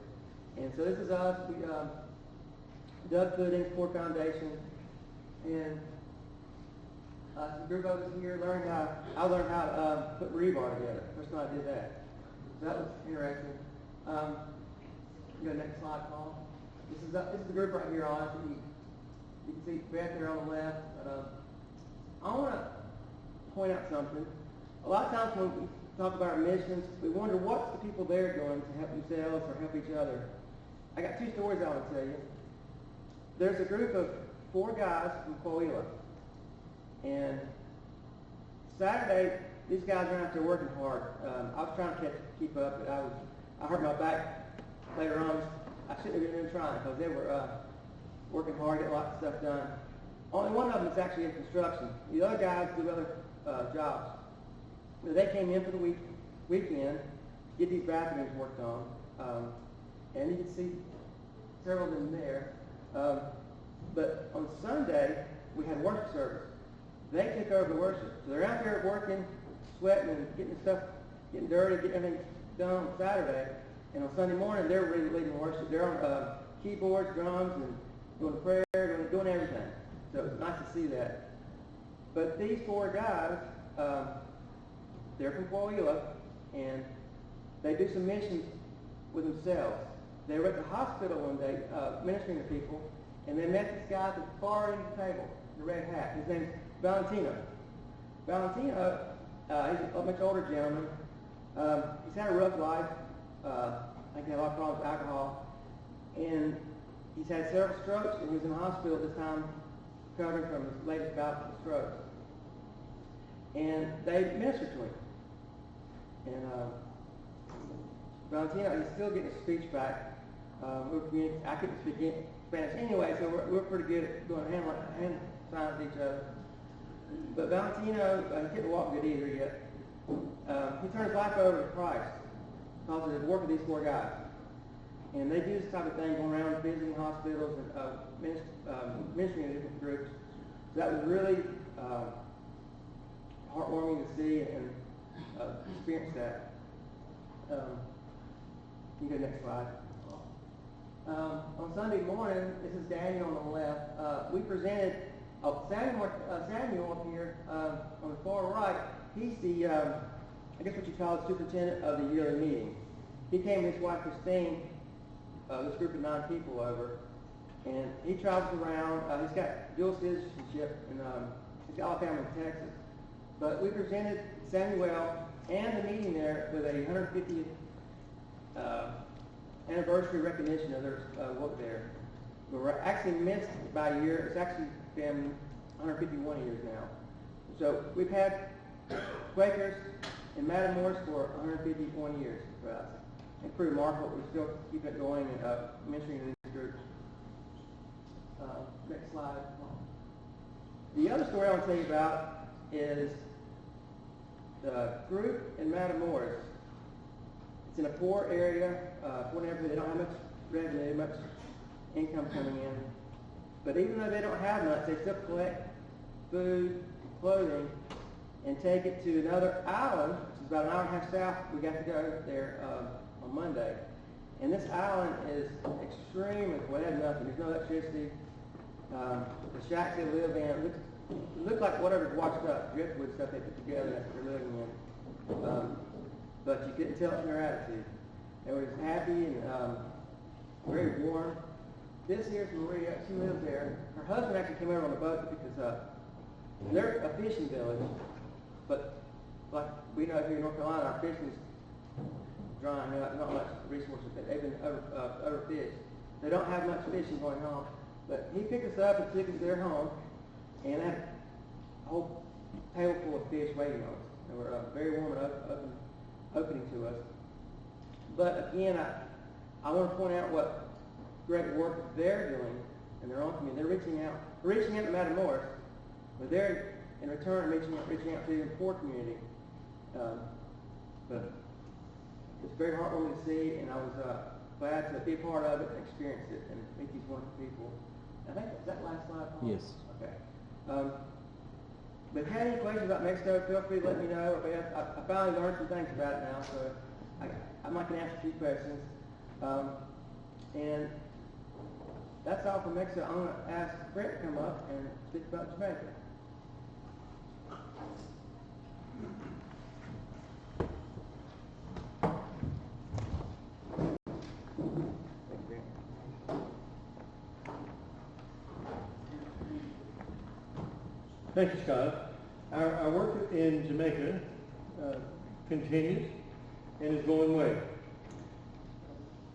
And so this is us. We dug footings, poured foundation, and the group of us here I learned how to put rebar together. First time I did that. So that was interesting. Go next slide, Paul. This is the group right here on it. You can see Beth there on the left. I want to point out something. A lot of times when we talk about our missions, we wonder what's the people there doing to help themselves or help each other. I got 2 stories I want to tell you. There's a group of 4 guys from Coahuila. And Saturday, these guys are out there working hard. I was trying to keep up, but I hurt my back later on. I shouldn't have been trying because they were working hard, getting lots of stuff done. Only one of them is actually in construction. The other guys do other jobs. So they came in for the weekend to get these bathrooms worked on. And you can see several of them there. But on Sunday, we had worship service. They took over the worship. So they're out there working, sweating, and getting stuff, getting dirty, getting everything done on Saturday. And on Sunday morning, they're really leading worship. They're on keyboards, drums, and doing prayer, doing everything. So it was nice to see that. But these 4 guys, they're from Coahuila, and they do some missions with themselves. They were at the hospital one day ministering to people, and they met this guy at the far end of the table, the red hat. His name's Valentino. Valentino, he's a much older gentleman. He's had a rough life. I think he had a lot of problems with alcohol. And he's had several strokes, and he was in the hospital at this time recovering from his latest bout of strokes. And they ministered to him. And Valentino, he's still getting his speech back. I couldn't speak Spanish anyway, so we're pretty good at doing hand signs with each other. But Valentino, he couldn't walk good either yet. He turned his life over to Christ because of the work of these 4 guys. And they do this type of thing, going around visiting hospitals and ministering to different groups. So that was really heartwarming to see and experience that. You can go next slide. On Sunday morning, this is Daniel on the left. We presented Samuel up here on the far right. He's the, I guess what you call the superintendent of the yearly meeting. He came with his wife Christine, this group of 9 people over, and he travels around. He's got dual citizenship, and he's got all family in Texas. But we presented Samuel and the meeting there with a 150th anniversary recognition of their work there. We were actually missed by a year. It's actually been 151 years now. So we've had Quakers in Matamoros for 151 years for us. It's pretty remarkable. We're still keeping it going and mentioning these groups. Next slide. The other story I want to tell you about is the group in Matamoros. It's in a poor area, poor neighborhood. They don't have much revenue, much income coming in. But even though they don't have much, they still collect food, clothing, and take it to another island, which is about an hour and a half south. We got to go there on Monday. And this island is extremely poor. They have nothing. There's no electricity. The shacks they live in look like whatever's washed up, driftwood stuff they put together that they're living in. But you couldn't tell it from their attitude. They were just happy and very warm. This here's Maria. She lives there. Her husband actually came over on the boat because they're a fishing village. But like we know here in North Carolina, our fishing is drying up. Not much resources. They've been overfished. They don't have much fishing going on. But he picked us up and took us to their home, and had a whole table full of fish waiting on us. They were very warm and opening to us. But again, I want to point out what great work they're doing in their own community. They're reaching out to Matamoros, but they're in return reaching out to the poor community. But it's very heartwarming to see, and I was glad to be a part of it and experience it and meet these wonderful people. I think, is that last slide, Paul? Yes. Okay. But if you have any questions about Mexico, feel free to let me know. I finally learned some things about it now, so I might can ask a few questions. And that's all from Mexico. I'm going to ask Brett to come up and speak about Jamaica. Thank you, Scott. Our work in Jamaica continues and is going well.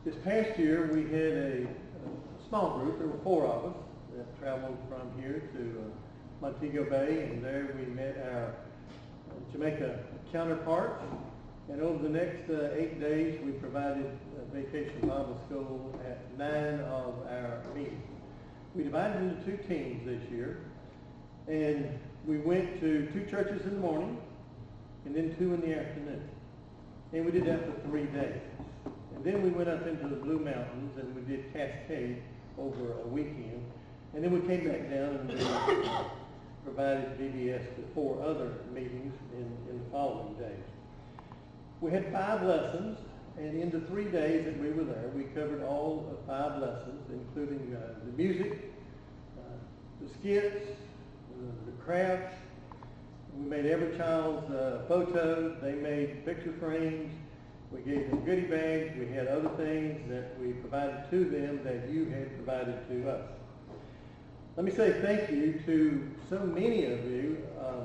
This past year, we had a small group. There were 4 of us that traveled from here to Montego Bay, and there we met our Jamaica counterparts. And over the next 8 days, we provided Vacation Bible School at 9 of our meetings. We divided into 2 teams this year. And we went to 2 churches in the morning and then 2 in the afternoon. And we did that for 3 days. And then we went up into the Blue Mountains and we did Cascade over a weekend. And then we came back down and we provided VBS to 4 other meetings in the following days. We had 5 lessons, and in the 3 days that we were there, we covered all 5 lessons, including the music, the skits, the crafts. We made every child's photo. They made picture frames. We gave them goodie bags. We had other things that we provided to them that you had provided to us. Let me say thank you to so many of you,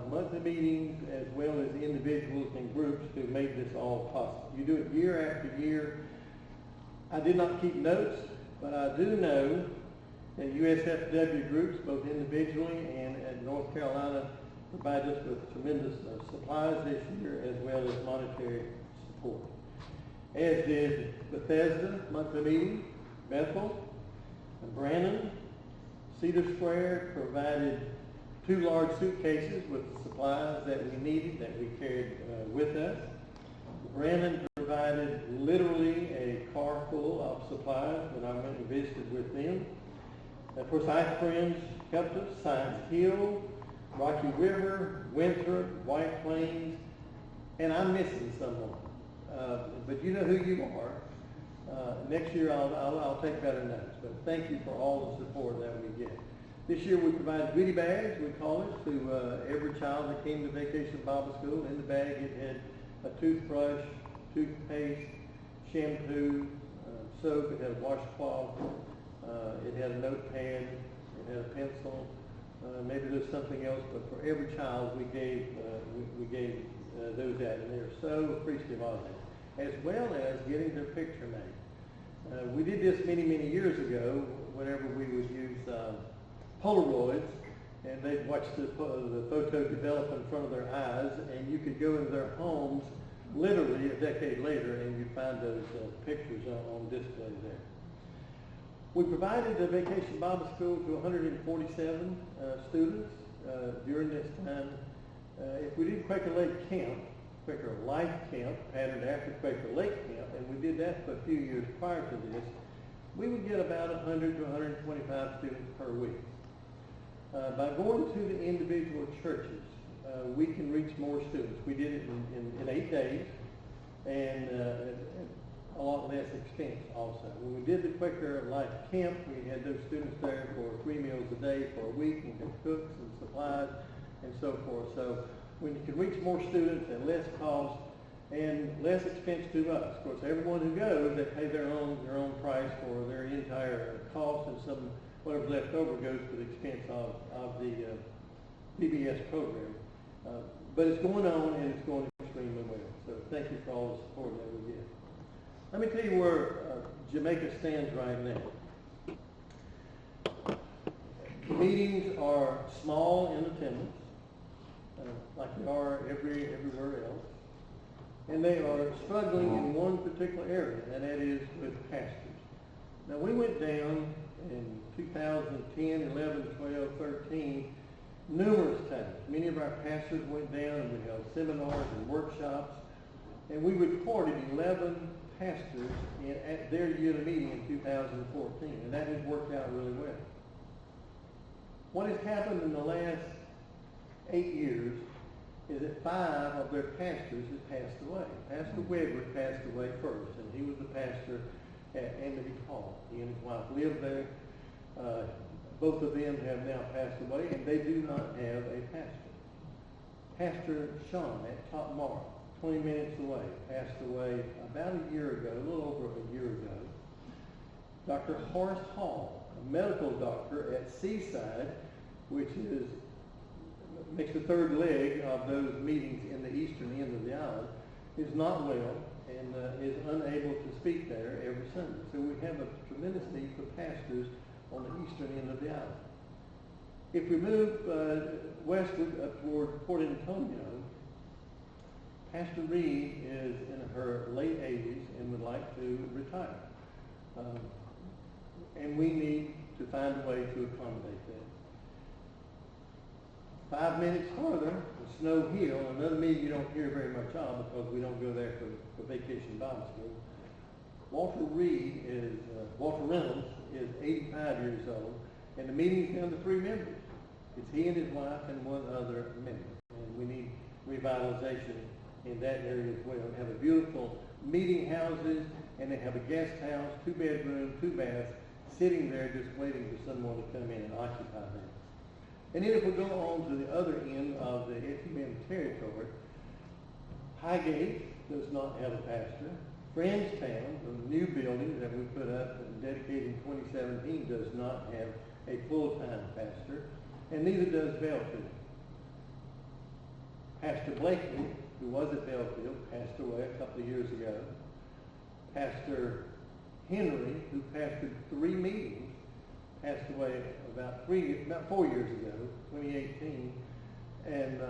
monthly meetings as well as individuals and groups who made this all possible. You do it year after year. I did not keep notes, but I do know that USFW groups, both individually and at North Carolina, provide us with tremendous supplies this year as well as monetary support. As did Bethesda monthly meeting, Bethel, and Brannon. Cedar Square provided 2 large suitcases with the supplies that we needed that we carried with us. Brannon provided literally a car full of supplies when I went and visited with them. Of course, Ice Friends helped us. Science Hill, Rocky River, Winthrop, White Plains, and I'm missing someone. But you know who you are. Next year I'll take better notes, but thank you for all the support that we get. This year we provided goodie bags, we call it, to every child that came to Vacation Bible School. In the bag it had a toothbrush, toothpaste, shampoo, soap, it had a washcloth, it had a notepad, it had a pencil, maybe there's something else, but for every child we gave those out, and they're so appreciative of it, as well as getting their picture made. We did this many, many years ago whenever we would use Polaroids, and they'd watch the photo develop in front of their eyes, and you could go into their homes literally a decade later and you'd find those pictures on display there. We provided the Vacation Bible School to 147 students during this time. If we did Quaker Lake Camp, Quaker Life Camp, patterned after Quaker Lake Camp, and we did that for a few years prior to this, we would get about 100 to 125 students per week. By going to the individual churches, we can reach more students. We did it in 8 days, and a lot less expense also. When we did the Quaker Life Camp, we had those students there for 3 meals a day for a week, and had cooks and supplies and so forth. So when you can reach more students at less cost and less expense to us. Of course, everyone who goes, they pay their own price for their entire cost, and some whatever's left over goes to the expense of the PBS program. But it's going on, and it's going extremely well. So thank you for all the support that we get. Let me tell you where Jamaica stands right now. Meetings are small in attendance, like they are everywhere else. And they are struggling in one particular area, and that is with pastors. Now, we went down in 2010, 11, 12, 13, numerous times. Many of our pastors went down, and we held seminars and workshops, and we reported 11 pastors at their unit meeting in 2014, and that has worked out really well. What has happened in the last 8 years is that 5 of their pastors have passed away. Pastor Weber passed away first, and he was the pastor at Amity Hall. He and his wife lived there. Both of them have now passed away, and they do not have a pastor. Pastor Sean at Top Mar, 20 minutes away, passed away about a year ago, a little over a year ago. Dr. Horace Hall, a medical doctor at Seaside, which makes the third leg of those meetings in the eastern end of the island, is not well and is unable to speak there every Sunday. So we have a tremendous need for pastors on the eastern end of the island. If we move westward up toward Port Antonio, Pastor Reed is in her late 80s and would like to retire. And we need to find a way to accommodate that. 5 minutes further, Snow Hill, another meeting you don't hear very much of because we don't go there for Vacation Bible School. Walter Reynolds is 85 years old, and the meeting's down to 3 members. It's he and his wife and one other member. And we need revitalization in that area as well. They have a beautiful meeting houses, and they have a guest house, 2 bedrooms, 2 baths, sitting there just waiting for someone to come in and occupy them. And then if we go on to the other end of the FCNC territory, Highgate does not have a pastor. Friendstown, the new building that we put up and dedicated in 2017, does not have a full-time pastor, and neither does Belfield. Pastor Blakely, who was at Belfield, passed away a couple of years ago. Pastor Henry, who pastored 3 meetings, passed away about 4 years ago, 2018, and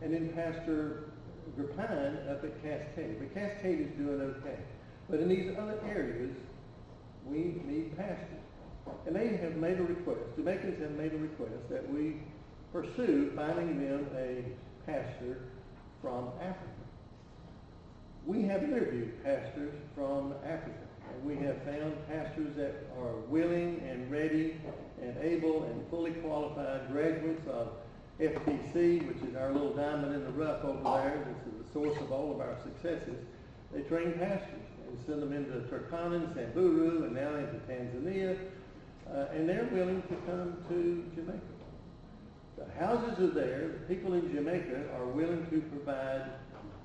then Pastor Grappine up at Cascade. But Cascade is doing okay. But in these other areas, we need pastors. And they have made a request, Jamaicans have made a request that we pursue finding them a pastor from Africa. We have interviewed pastors from Africa, and we have found pastors that are willing and ready and able and fully qualified graduates of FTC, which is our little diamond in the rough over there. This is the source of all of our successes. They train pastors and send them into Turkana and Samburu and now into Tanzania, and they're willing to come to Jamaica. The houses are there. The people in Jamaica are willing to provide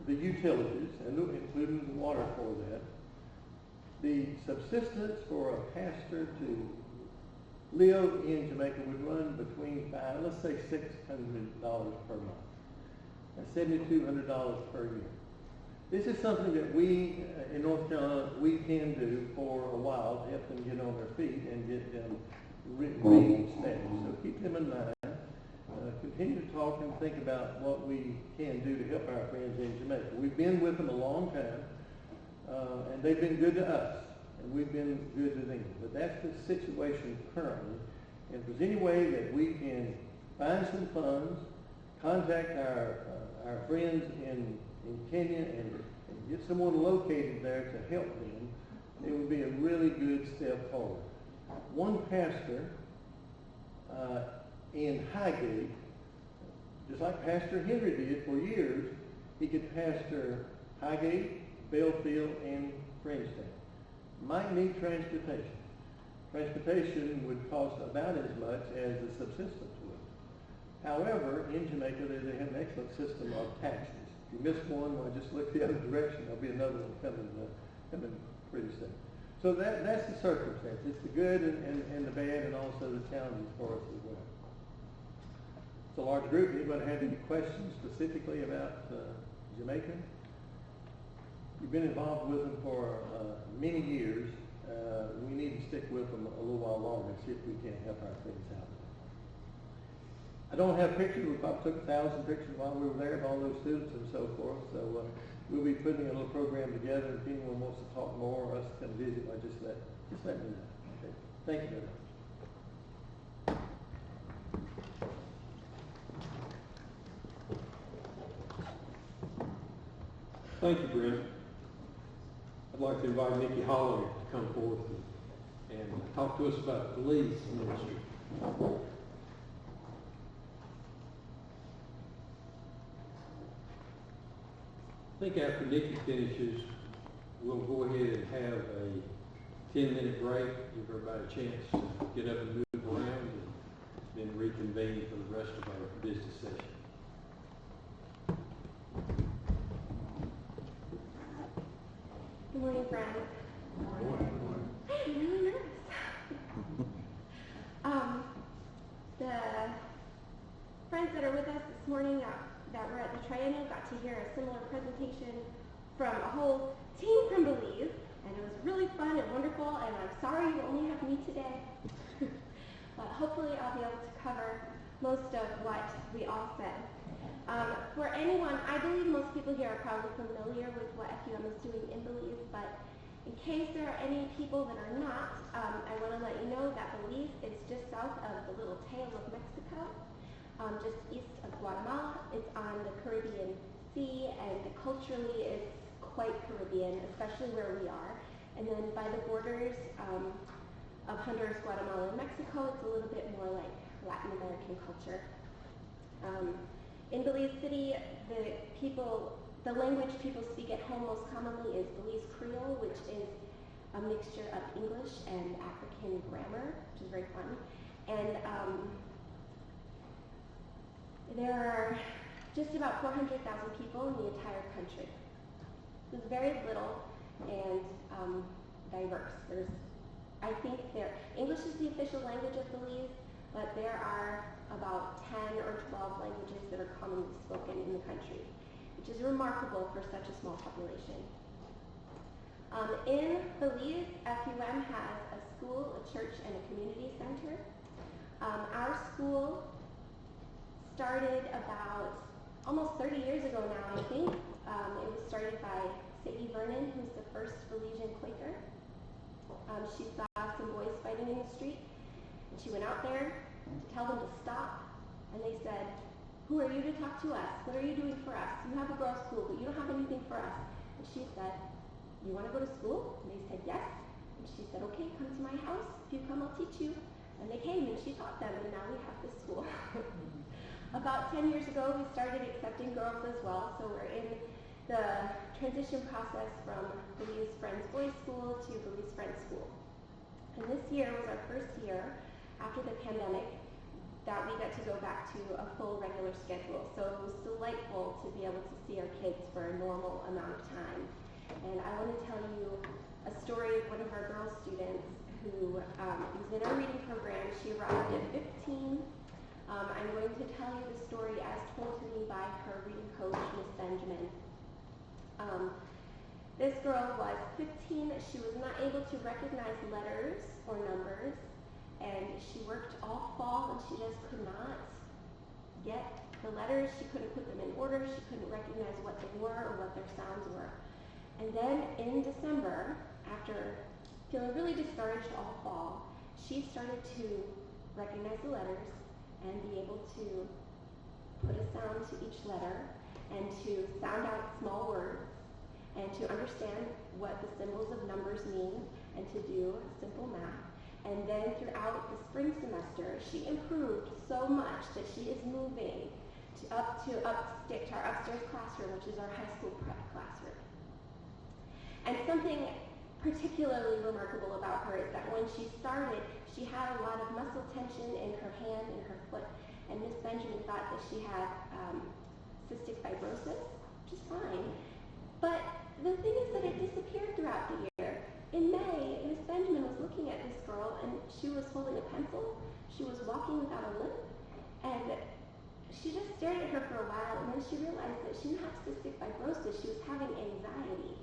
the utilities, and including the water for that. The subsistence for a pastor to live in Jamaica would run between let's say $600 per month. That's $7,200 per year. This is something that we in North Carolina we can do for a while to help them get on their feet and get them re-established. So keep them in mind. Continue to talk and think about what we can do to help our friends in Jamaica. We've been with them a long time, and they've been good to us, and we've been good to them. But that's the situation currently. And if there's any way that we can find some funds, contact our friends in Kenya and get someone located there to help them, it would be a really good step forward. One pastor in Highgate, just like Pastor Henry did for years, he could pastor Highgate, Belfield, and Frenchtown. Might need transportation. Transportation would cost about as much as the subsistence would. However, in Jamaica, they have an excellent system of taxis. If you miss one, well, just look the other direction. There'll be another one coming pretty soon. So that's the circumstance. It's the good and the bad, and also the challenges for us as well. It's a large group. Anybody have any questions specifically about Jamaica? We've been involved with them for many years. We need to stick with them a little while longer and see if we can help our friends out. I don't have pictures. We probably took 1,000 pictures while we were there of all those students and so forth. So we'll be putting a little program together. If anyone wants to talk more or us to come visit, just let me know. Okay. Thank you very much. Thank you, Brent. I'd like to invite Nikki Holler to come forth and talk to us about the Belize ministry. I think after Nikki finishes, we'll go ahead and have a 10-minute break, give everybody a chance to get up and move around, and then reconvene for the rest of our business session. Good morning, friends. Good morning. I'm really nervous. The friends that are with us this morning that were at the Triennial got to hear a similar presentation from a whole team from Belize, and it was really fun and wonderful, and I'm sorry you only have me today. But hopefully I'll be able to cover most of what we all said. For anyone, I believe most people here are probably familiar with what FUM is doing in Belize, but in case there are any people that are not, I want to let you know that Belize is just south of the little tail of Mexico, just east of Guatemala. It's on the Caribbean Sea, and culturally it's quite Caribbean, especially where we are. And then by the borders of Honduras, Guatemala, and Mexico, it's a little bit more like Latin American culture. In Belize City, the language people speak at home most commonly is Belize Creole, which is a mixture of English and African grammar, which is very fun. And there are just about 400,000 people in the entire country. It's very little and diverse. I think English is the official language of Belize, but there are about 10 or 12 languages that are commonly spoken in the country, which is remarkable for such a small population. In Belize, FUM has a school, a church, and a community center. Our school started about almost 30 years ago now, I think. It was started by Sadie Vernon, who's the first Belizean Quaker. She saw some boys fighting in the street, and she went out there to tell them to stop, and they said, "Who are you to talk to us? What are you doing for us? You have a girls' school, but you don't have anything for us." And she said, "You want to go to school?" And they said, "Yes." And she said, "Okay, come to my house. If you come, I'll teach you." And they came, and she taught them, and now we have this school. About 10 years ago, we started accepting girls as well, so we're in the transition process from Belize Friends Boys School to Belize Friends School. And this year was our first year after the pandemic that we got to go back to a full regular schedule. So it was delightful to be able to see our kids for a normal amount of time. And I want to tell you a story of one of our girl students who was in our reading program. She arrived at 15. I'm going to tell you the story as told to me by her reading coach, Miss Benjamin. This girl was 15. She was not able to recognize letters or numbers, and she worked all fall and she just could not get the letters. She couldn't put them in order. She couldn't recognize what they were or what their sounds were. And then in December, after feeling really discouraged all fall, she started to recognize the letters and be able to put a sound to each letter and to sound out small words and to understand what the symbols of numbers mean and to do simple math. And then throughout the spring semester, she improved so much that she is moving up to our upstairs classroom, which is our high school prep classroom. And something particularly remarkable about her is that when she started, she had a lot of muscle tension in her hand and her foot. And Miss Benjamin thought that she had cystic fibrosis, which is fine. But the thing is that it disappeared throughout the year. In May, Miss Benjamin was looking at this girl and she was holding a pencil. She was walking without a limp. And she just stared at her for a while, and then she realized that she didn't have cystic fibrosis. She was having anxiety.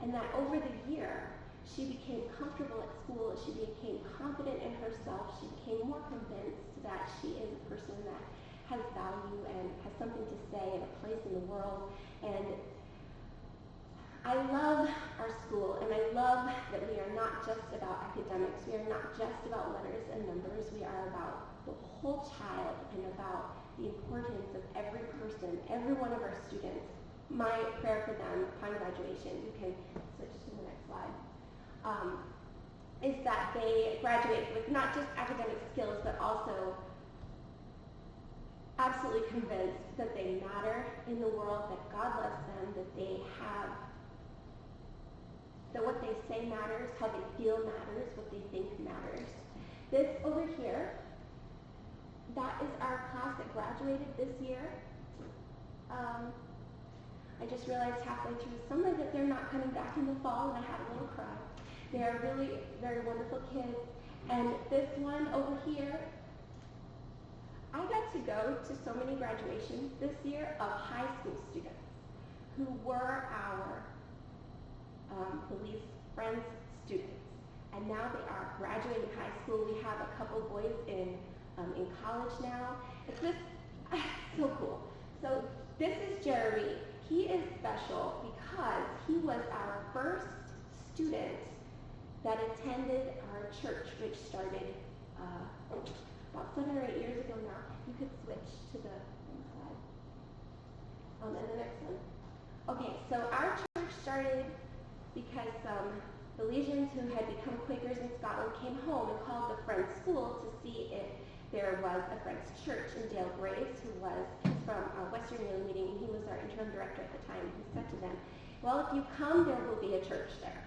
And that over the year, she became comfortable at school. She became confident in herself. She became more convinced that she is a person that has value and has something to say and a place in the world. And I love our school, and I love that we are not just about academics. We are not just about letters and numbers. We are about the whole child and about the importance of every person, every one of our students. My prayer for them upon graduation, you can switch to the next slide, is that they graduate with not just academic skills, but also absolutely convinced that they matter in the world, that God loves them, that they have that what they say matters, how they feel matters, what they think matters. This over here, that is our class that graduated this year. I just realized halfway through the summer that they're not coming back in the fall, and I had a little cry. They are really very wonderful kids. And this one over here, I got to go to so many graduations this year of high school students who were our Belize Friends students, and now they are graduating high school. We have a couple boys in college now. It's just so cool. So this is Jeremy. He is special because he was our first student that attended our church, which started about 7 or 8 years ago now. You could switch to the next slide. And the next one. Okay, so our church started because Belizeans who had become Quakers in Scotland came home and called the Friends School to see if there was a Friends Church. And Dale Graves, who was from Western Union Meeting, and he was our interim director at the time, he said to them, well, if you come, there will be a church there.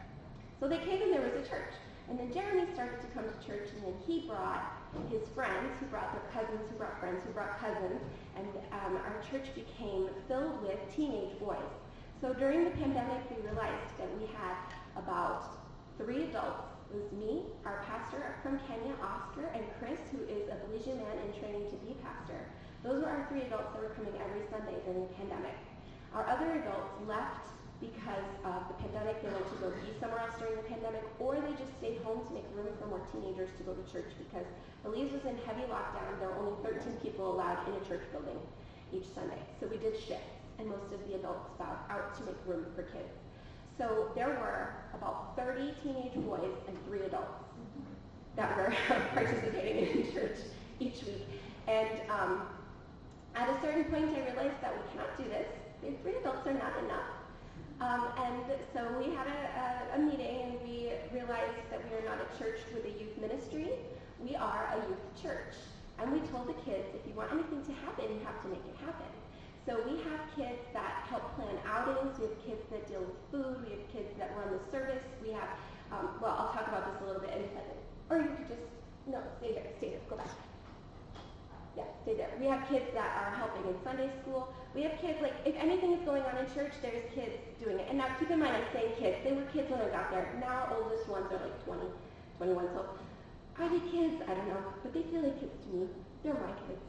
So they came and there was a church. And then Jeremy started to come to church, and then he brought his friends, who brought their cousins, who brought friends, who brought cousins, and our church became filled with teenage boys. So during the pandemic, we realized that we had about 3 adults. It was me, our pastor from Kenya, Oscar, and Chris, who is a Belizean man in training to be pastor. Those were our 3 adults that were coming every Sunday during the pandemic. Our other adults left because of the pandemic. They went to go be somewhere else during the pandemic, or they just stayed home to make room for more teenagers to go to church because Belize was in heavy lockdown. There were only 13 people allowed in a church building each Sunday. So we did shifts, and most of the adults bowed out to make room for kids. So there were about 30 teenage boys and 3 adults that were participating in church each week. And at a certain point, I realized that we cannot do this. 3 adults are not enough. And so we had a meeting, and we realized that we are not a church with a youth ministry. We are a youth church. And we told the kids, if you want anything to happen, you have to make it happen. So we have kids that help plan outings, we have kids that deal with food, we have kids that run the service, we have, well, I'll talk about this a little bit in a second. Or you could just, no, stay there, go back. Yeah, stay there. We have kids that are helping in Sunday school. We have kids, like, if anything is going on in church, there's kids doing it. And now keep in mind, I'm saying kids. They were kids when I got there. Now our oldest ones are like 20, 21. So are they kids? I don't know. But they feel like kids to me. They're my kids.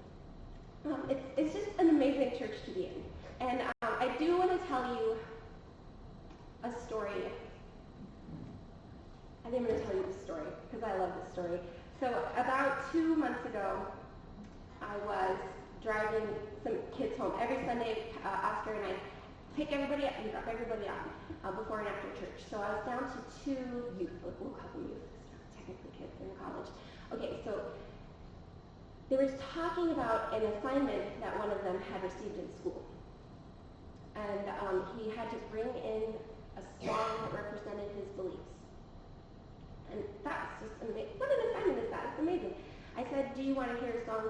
It's just an amazing church to be in. And I do want to tell you a story. I think I'm going to tell you this story because I love this story. So about 2 months ago, I was driving some kids home. Every Sunday, Oscar and I pick everybody up and drop everybody off before and after church. So I was down to 2 youth, we'll call them youth, technically kids in college. Okay, so they were talking about an assignment that one of them had received in school. And he had to bring in a song that represented his beliefs. And that was just amazing. What an assignment is that? It's amazing. I said, do you want to hear a song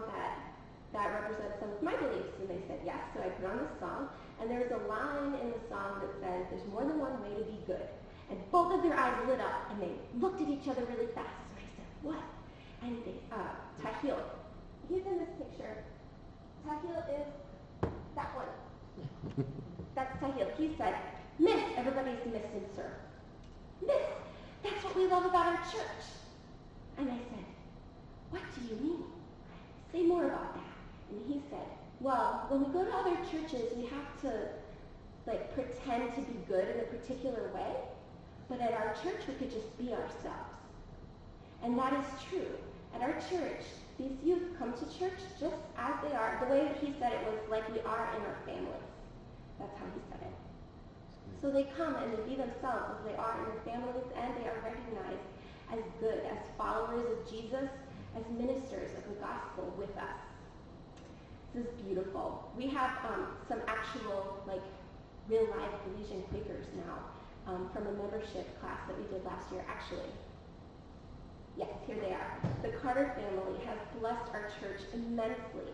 that represents some of my beliefs? And they said yes. So I put on the song, and there's a line in the song that says, there's more than one way to be good. And both of their eyes lit up, and they looked at each other really fast. And I said, what? And they, Tahil. He's in this picture. Tahil is that one. That's Tahil. He said, Miss, everybody's Miss and Sir. Miss, that's what we love about our church. And I said, what do you mean? Say more about that. And he said, well, when we go to other churches, we have to, like, pretend to be good in a particular way. But at our church, we could just be ourselves. And that is true. At our church, these youth come to church just as they are. The way that he said it was like we are in our families. That's how he said it. So they come and they be themselves as they are in their families, and they are recognized as good, as followers of Jesus, as ministers of the gospel with us. This is beautiful. We have some actual, like, real-life Belizean Quakers now from a membership class that we did last year, actually. Yes, here they are. The Carter family has blessed our church immensely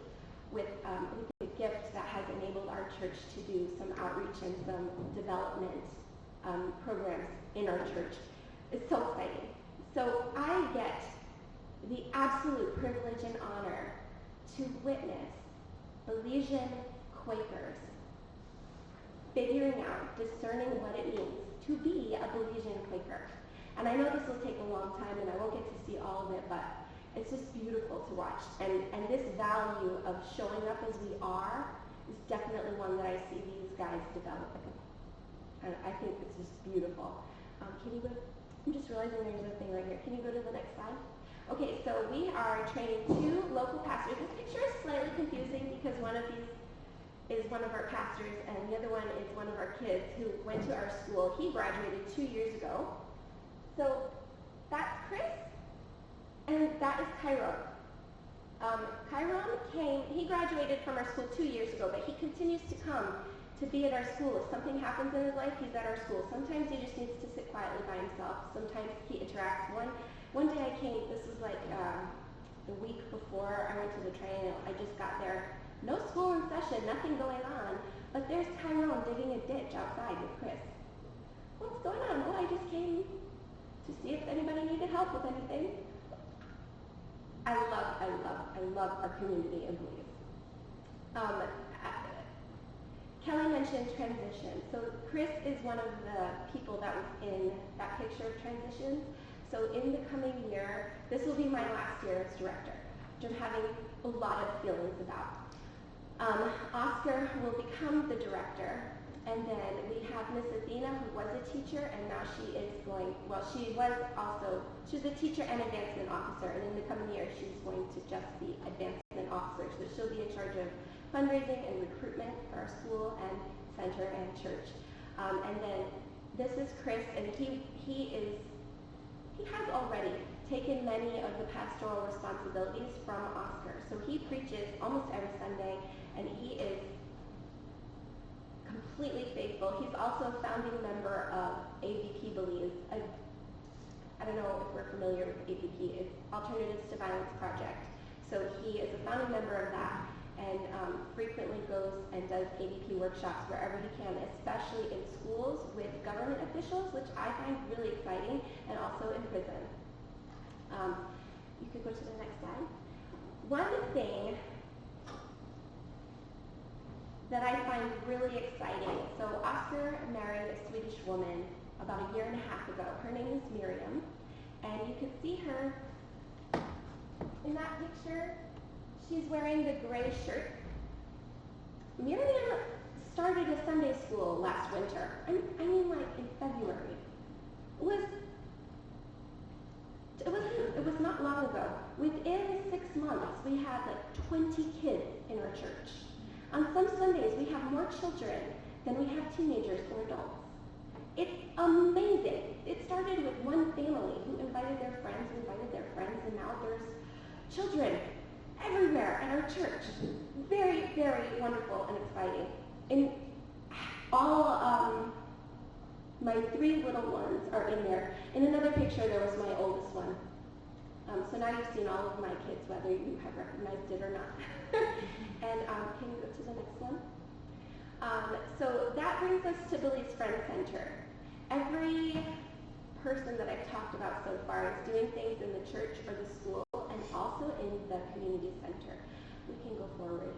with a gift that has enabled our church to do some outreach and some development programs in our church. It's so exciting. So I get the absolute privilege and honor to witness Belizean Quakers figuring out, discerning what it means to be a Belizean Quaker. And I know this will take a long time, and I won't get to see all of it, but it's just beautiful to watch. And this value of showing up as we are is definitely one that I see these guys developing. And I think it's just beautiful. Can you go? I'm just realizing there's a thing right here. Can you go to the next slide? Okay, so we are training 2 local pastors. This picture is slightly confusing because one of these is one of our pastors, and the other one is one of our kids who went to our school. He graduated 2 years ago. So that's Chris, and that is Chiron. Chiron he graduated from our school 2 years ago, but he continues to come to be at our school. If something happens in his life, he's at our school. Sometimes he just needs to sit quietly by himself. Sometimes he interacts. One day I came, this was like the week before I went to the triennial. I just got there. No school in session, nothing going on, but there's Chiron digging a ditch outside with Chris. What's going on? Well, I just came to see if anybody needed help with anything. I love our community in Belize. Kelly mentioned transition. So Chris is one of the people that was in that picture of transitions. So in the coming year, this will be my last year as director, which I'm having a lot of feelings about. Oscar will become the director. And then we have Miss Athena, who was a teacher, and now she is going, well, she's a teacher and advancement officer, and in the coming year, she's going to just be advancement officer. So she'll be in charge of fundraising and recruitment for our school and center and church. And then this is Chris, and he has already taken many of the pastoral responsibilities from Oscar. So he preaches almost every Sunday, and he is completely faithful. He's also a founding member of AVP Belize. I don't know if we're familiar with AVP. It's Alternatives to Violence Project. So he is a founding member of that and frequently goes and does ADP workshops wherever he can, especially in schools with government officials, which I find really exciting, and also in prison. You could go to the next slide. One thing that I find really exciting, so Oscar married a Swedish woman about a year and a half ago. Her name is Miriam, and you can see her in that picture. She's wearing the gray shirt. Miriam started a Sunday school last winter. I mean like in February. It was not long ago. Within 6 months, we had like 20 kids in our church. On some Sundays, we have more children than we have teenagers or adults. It's amazing. It started with one family who invited their friends, and now there's children everywhere at our church. Very, very wonderful and exciting. And all my 3 little ones are in there. In another picture, there was my oldest one. So now you've seen all of my kids, whether you have recognized it or not. And can you go to the next one? So that brings us to Billy's Friend Center. Every person that I've talked about so far is doing things in the church or the school and also in the community center. We can go forward.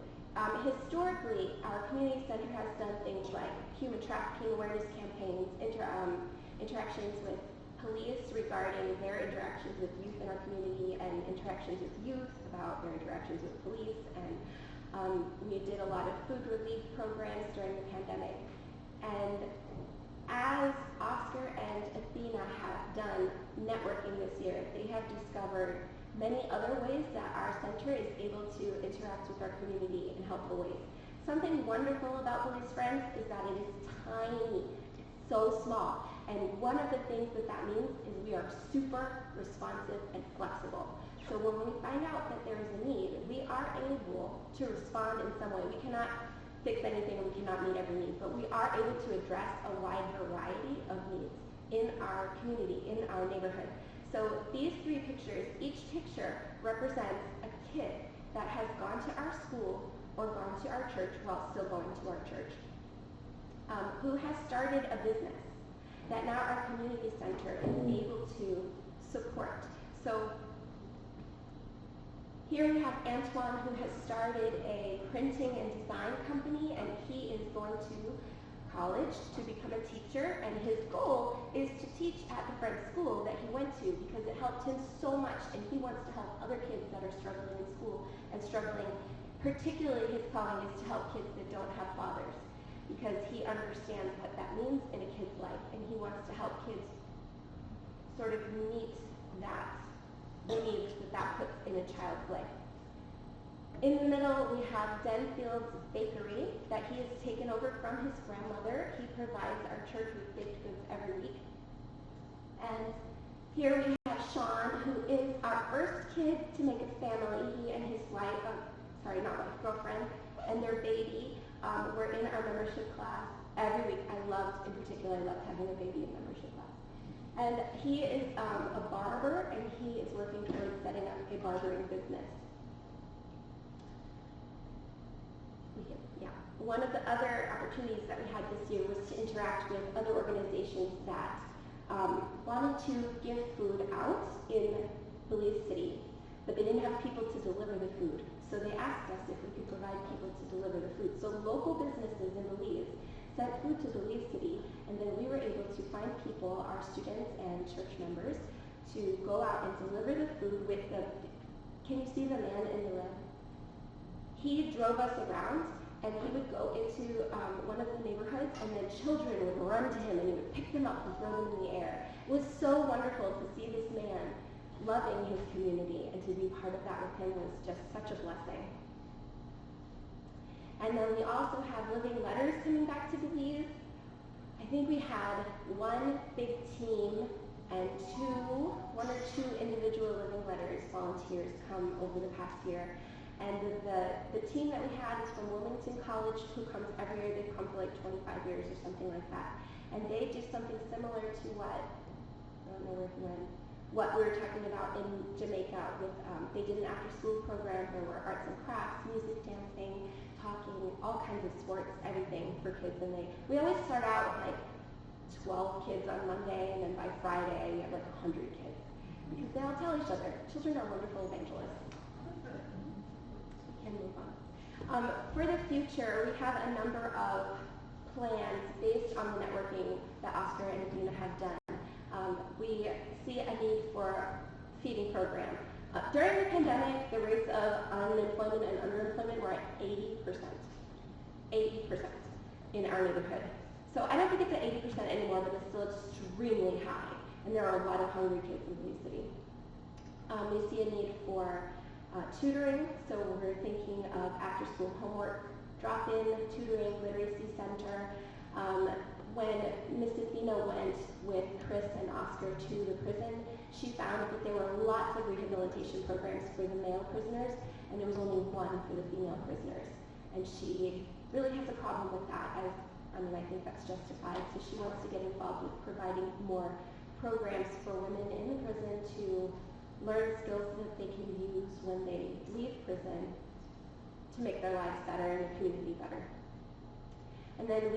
Historically, our community center has done things like human trafficking awareness campaigns, interactions with police regarding their interactions with youth in our community, and interactions with youth about their interactions with police. And we did a lot of food relief programs during the pandemic. And as Oscar and Athena have done networking this year, they have discovered many other ways that our center is able to interact with our community in helpful ways. Something wonderful about Billy's Friends is that it is tiny. It's so small. And one of the things that means is we are super responsive and flexible. So when we find out that there is a need, we are able to respond in some way. We cannot fix anything and we cannot meet every need, but we are able to address a wide variety of needs in our community, in our neighborhood. So these 3 pictures, each picture represents a kid that has gone to our school or gone to our church while still going to our church, who has started a business that now our community center is able to support. So here we have Antoine, who has started a printing and design company, and he is going to college to become a teacher, and his goal is to teach at the French school that he went to because it helped him so much, and he wants to help other kids that are struggling in school and struggling. Particularly his calling is to help kids that don't have fathers, because he understands what that means in a kid's life, and he wants to help kids sort of meet the needs that puts in a child's life. In the middle, we have Denfield's Bakery that he has taken over from his grandmother. He provides our church with baked goods every week. And here we have Sean, who is our first kid to make a family. He and his girlfriend, and their baby were in our membership class every week. I loved having a baby in membership class. And he is a barber, and he is working towards setting up a barbering business. One of the other opportunities that we had this year was to interact with other organizations that wanted to give food out in Belize City, but they didn't have people to deliver the food. So they asked us if we could provide people to deliver the food. So local businesses in Belize sent food to Belize City, and then we were able to find people, our students and church members, to go out and deliver the food with the, can you see the man in the red? He drove us around, and he would go into one of the neighborhoods, and then children would run to him, and he would pick them up and throw them in the air. It was so wonderful to see this man loving his community, and to be part of that with him was just such a blessing. And then we also have Living Letters coming back to Belize. I think we had one big team and one or two individual Living Letters volunteers come over the past year. And the team that we had is from Wilmington College, who comes every year. They've come for like 25 years or something like that. And they do something similar to what, I don't know where he went, what we were talking about in Jamaica with, they did an after-school program. There were arts and crafts, music, dancing, talking, all kinds of sports, everything for kids. And we always start out with like 12 kids on Monday, and then by Friday we have like 100 kids. Because they all tell each other, children are wonderful evangelists. We can move on. For the future, we have a number of plans based on the networking that Oscar and Adina have done. We see a need for feeding program. During the pandemic, the rates of unemployment and underemployment were at 80%. 80% in our neighborhood. So I don't think it's at 80% anymore, but it's still extremely high. And there are a lot of hungry kids in Belize City. We see a need for tutoring, so we're thinking of after-school homework drop-in, tutoring, literacy center. When Miss Athena went with Chris and Oscar to the prison, she found that there were lots of rehabilitation programs for the male prisoners, and there was only one for the female prisoners. And she really has a problem with that, I think that's justified. So she wants to get involved with providing more programs for women in the prison to learn skills that they can use when they leave prison to make their lives better and the community better. And then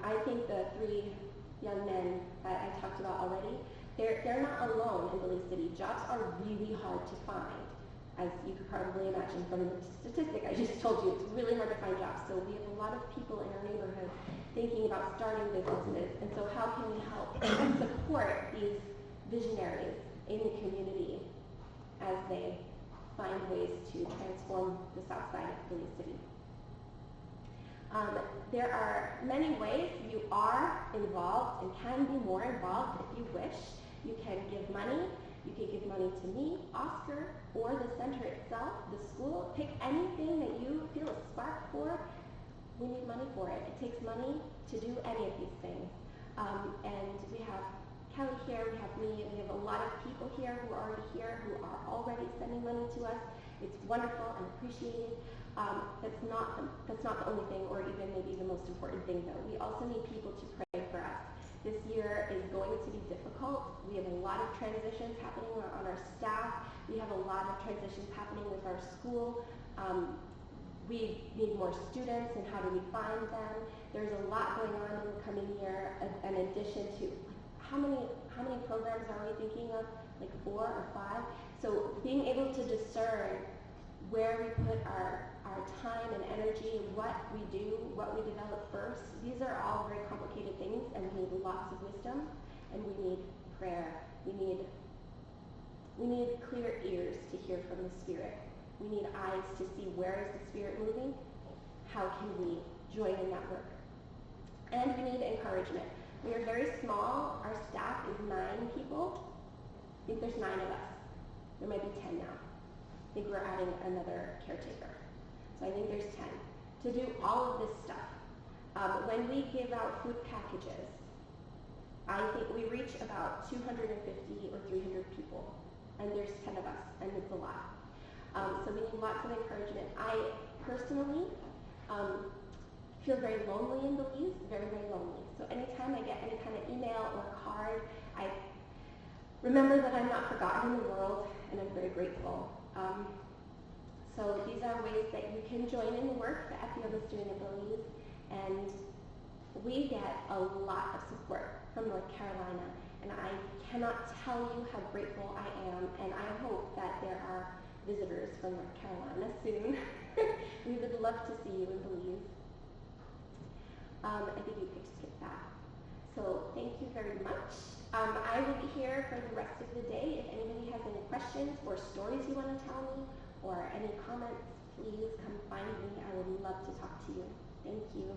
I think the 3 young men that I talked about already, they're not alone in Belize City. Jobs are really hard to find, as you could probably imagine from the statistic I just told you. It's really hard to find jobs. So we have a lot of people in our neighborhood thinking about starting businesses. And so how can we help support these visionaries in the community as they find ways to transform the south side of Belize City? There are many ways you are involved and can be more involved if you wish. You can give money. You can give money to me, Oscar, or the center itself, the school. Pick anything that you feel a spark for. We need money for it. It takes money to do any of these things. And we have Kelly here, we have me, we have a lot of people here who are already sending money to us. It's wonderful and appreciated. That's not the only thing, or even maybe the most important thing, though. We also need people to pray for us. This year is going to be difficult. We have a lot of transitions happening on our staff. We have a lot of transitions happening with our school. We need more students, and how do we find them? There's a lot going on in the coming year, in addition to how many programs are we thinking of? Like 4 or 5? So being able to discern where we put our time and energy, what we do, what we develop first, these are all very complicated things, and we need lots of wisdom, and we need prayer. We need clear ears to hear from the Spirit. We need eyes to see where is the Spirit moving, how can we join in that work. And we need encouragement. We are very small. Our staff is 9 people. I think there's 9 of us. There might be 10 now. I think we're adding another caretaker. So I think there's 10. To do all of this stuff. When we give out food packages, I think we reach about 250 or 300 people. And there's 10 of us, and it's a lot. So we need lots of encouragement. I personally feel very lonely in Belize, very, very lonely. So anytime I get any kind of email or card, I remember that I'm not forgotten in the world, and I'm very grateful. So these are ways that you can join in the work that FCNC is doing in Belize, and we get a lot of support from North Carolina, and I cannot tell you how grateful I am, and I hope that there are visitors from North Carolina soon. We would love to see you in Belize. I think you could skip that. So thank you very much. I will be here for the rest of the day. If anybody has any questions or stories you want to tell me or any comments, please come find me. I would love to talk to you. Thank you.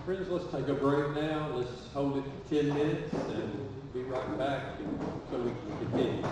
Friends, let's take a break now. Let's hold it for 10 minutes and be right back so we can continue.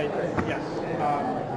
Yes.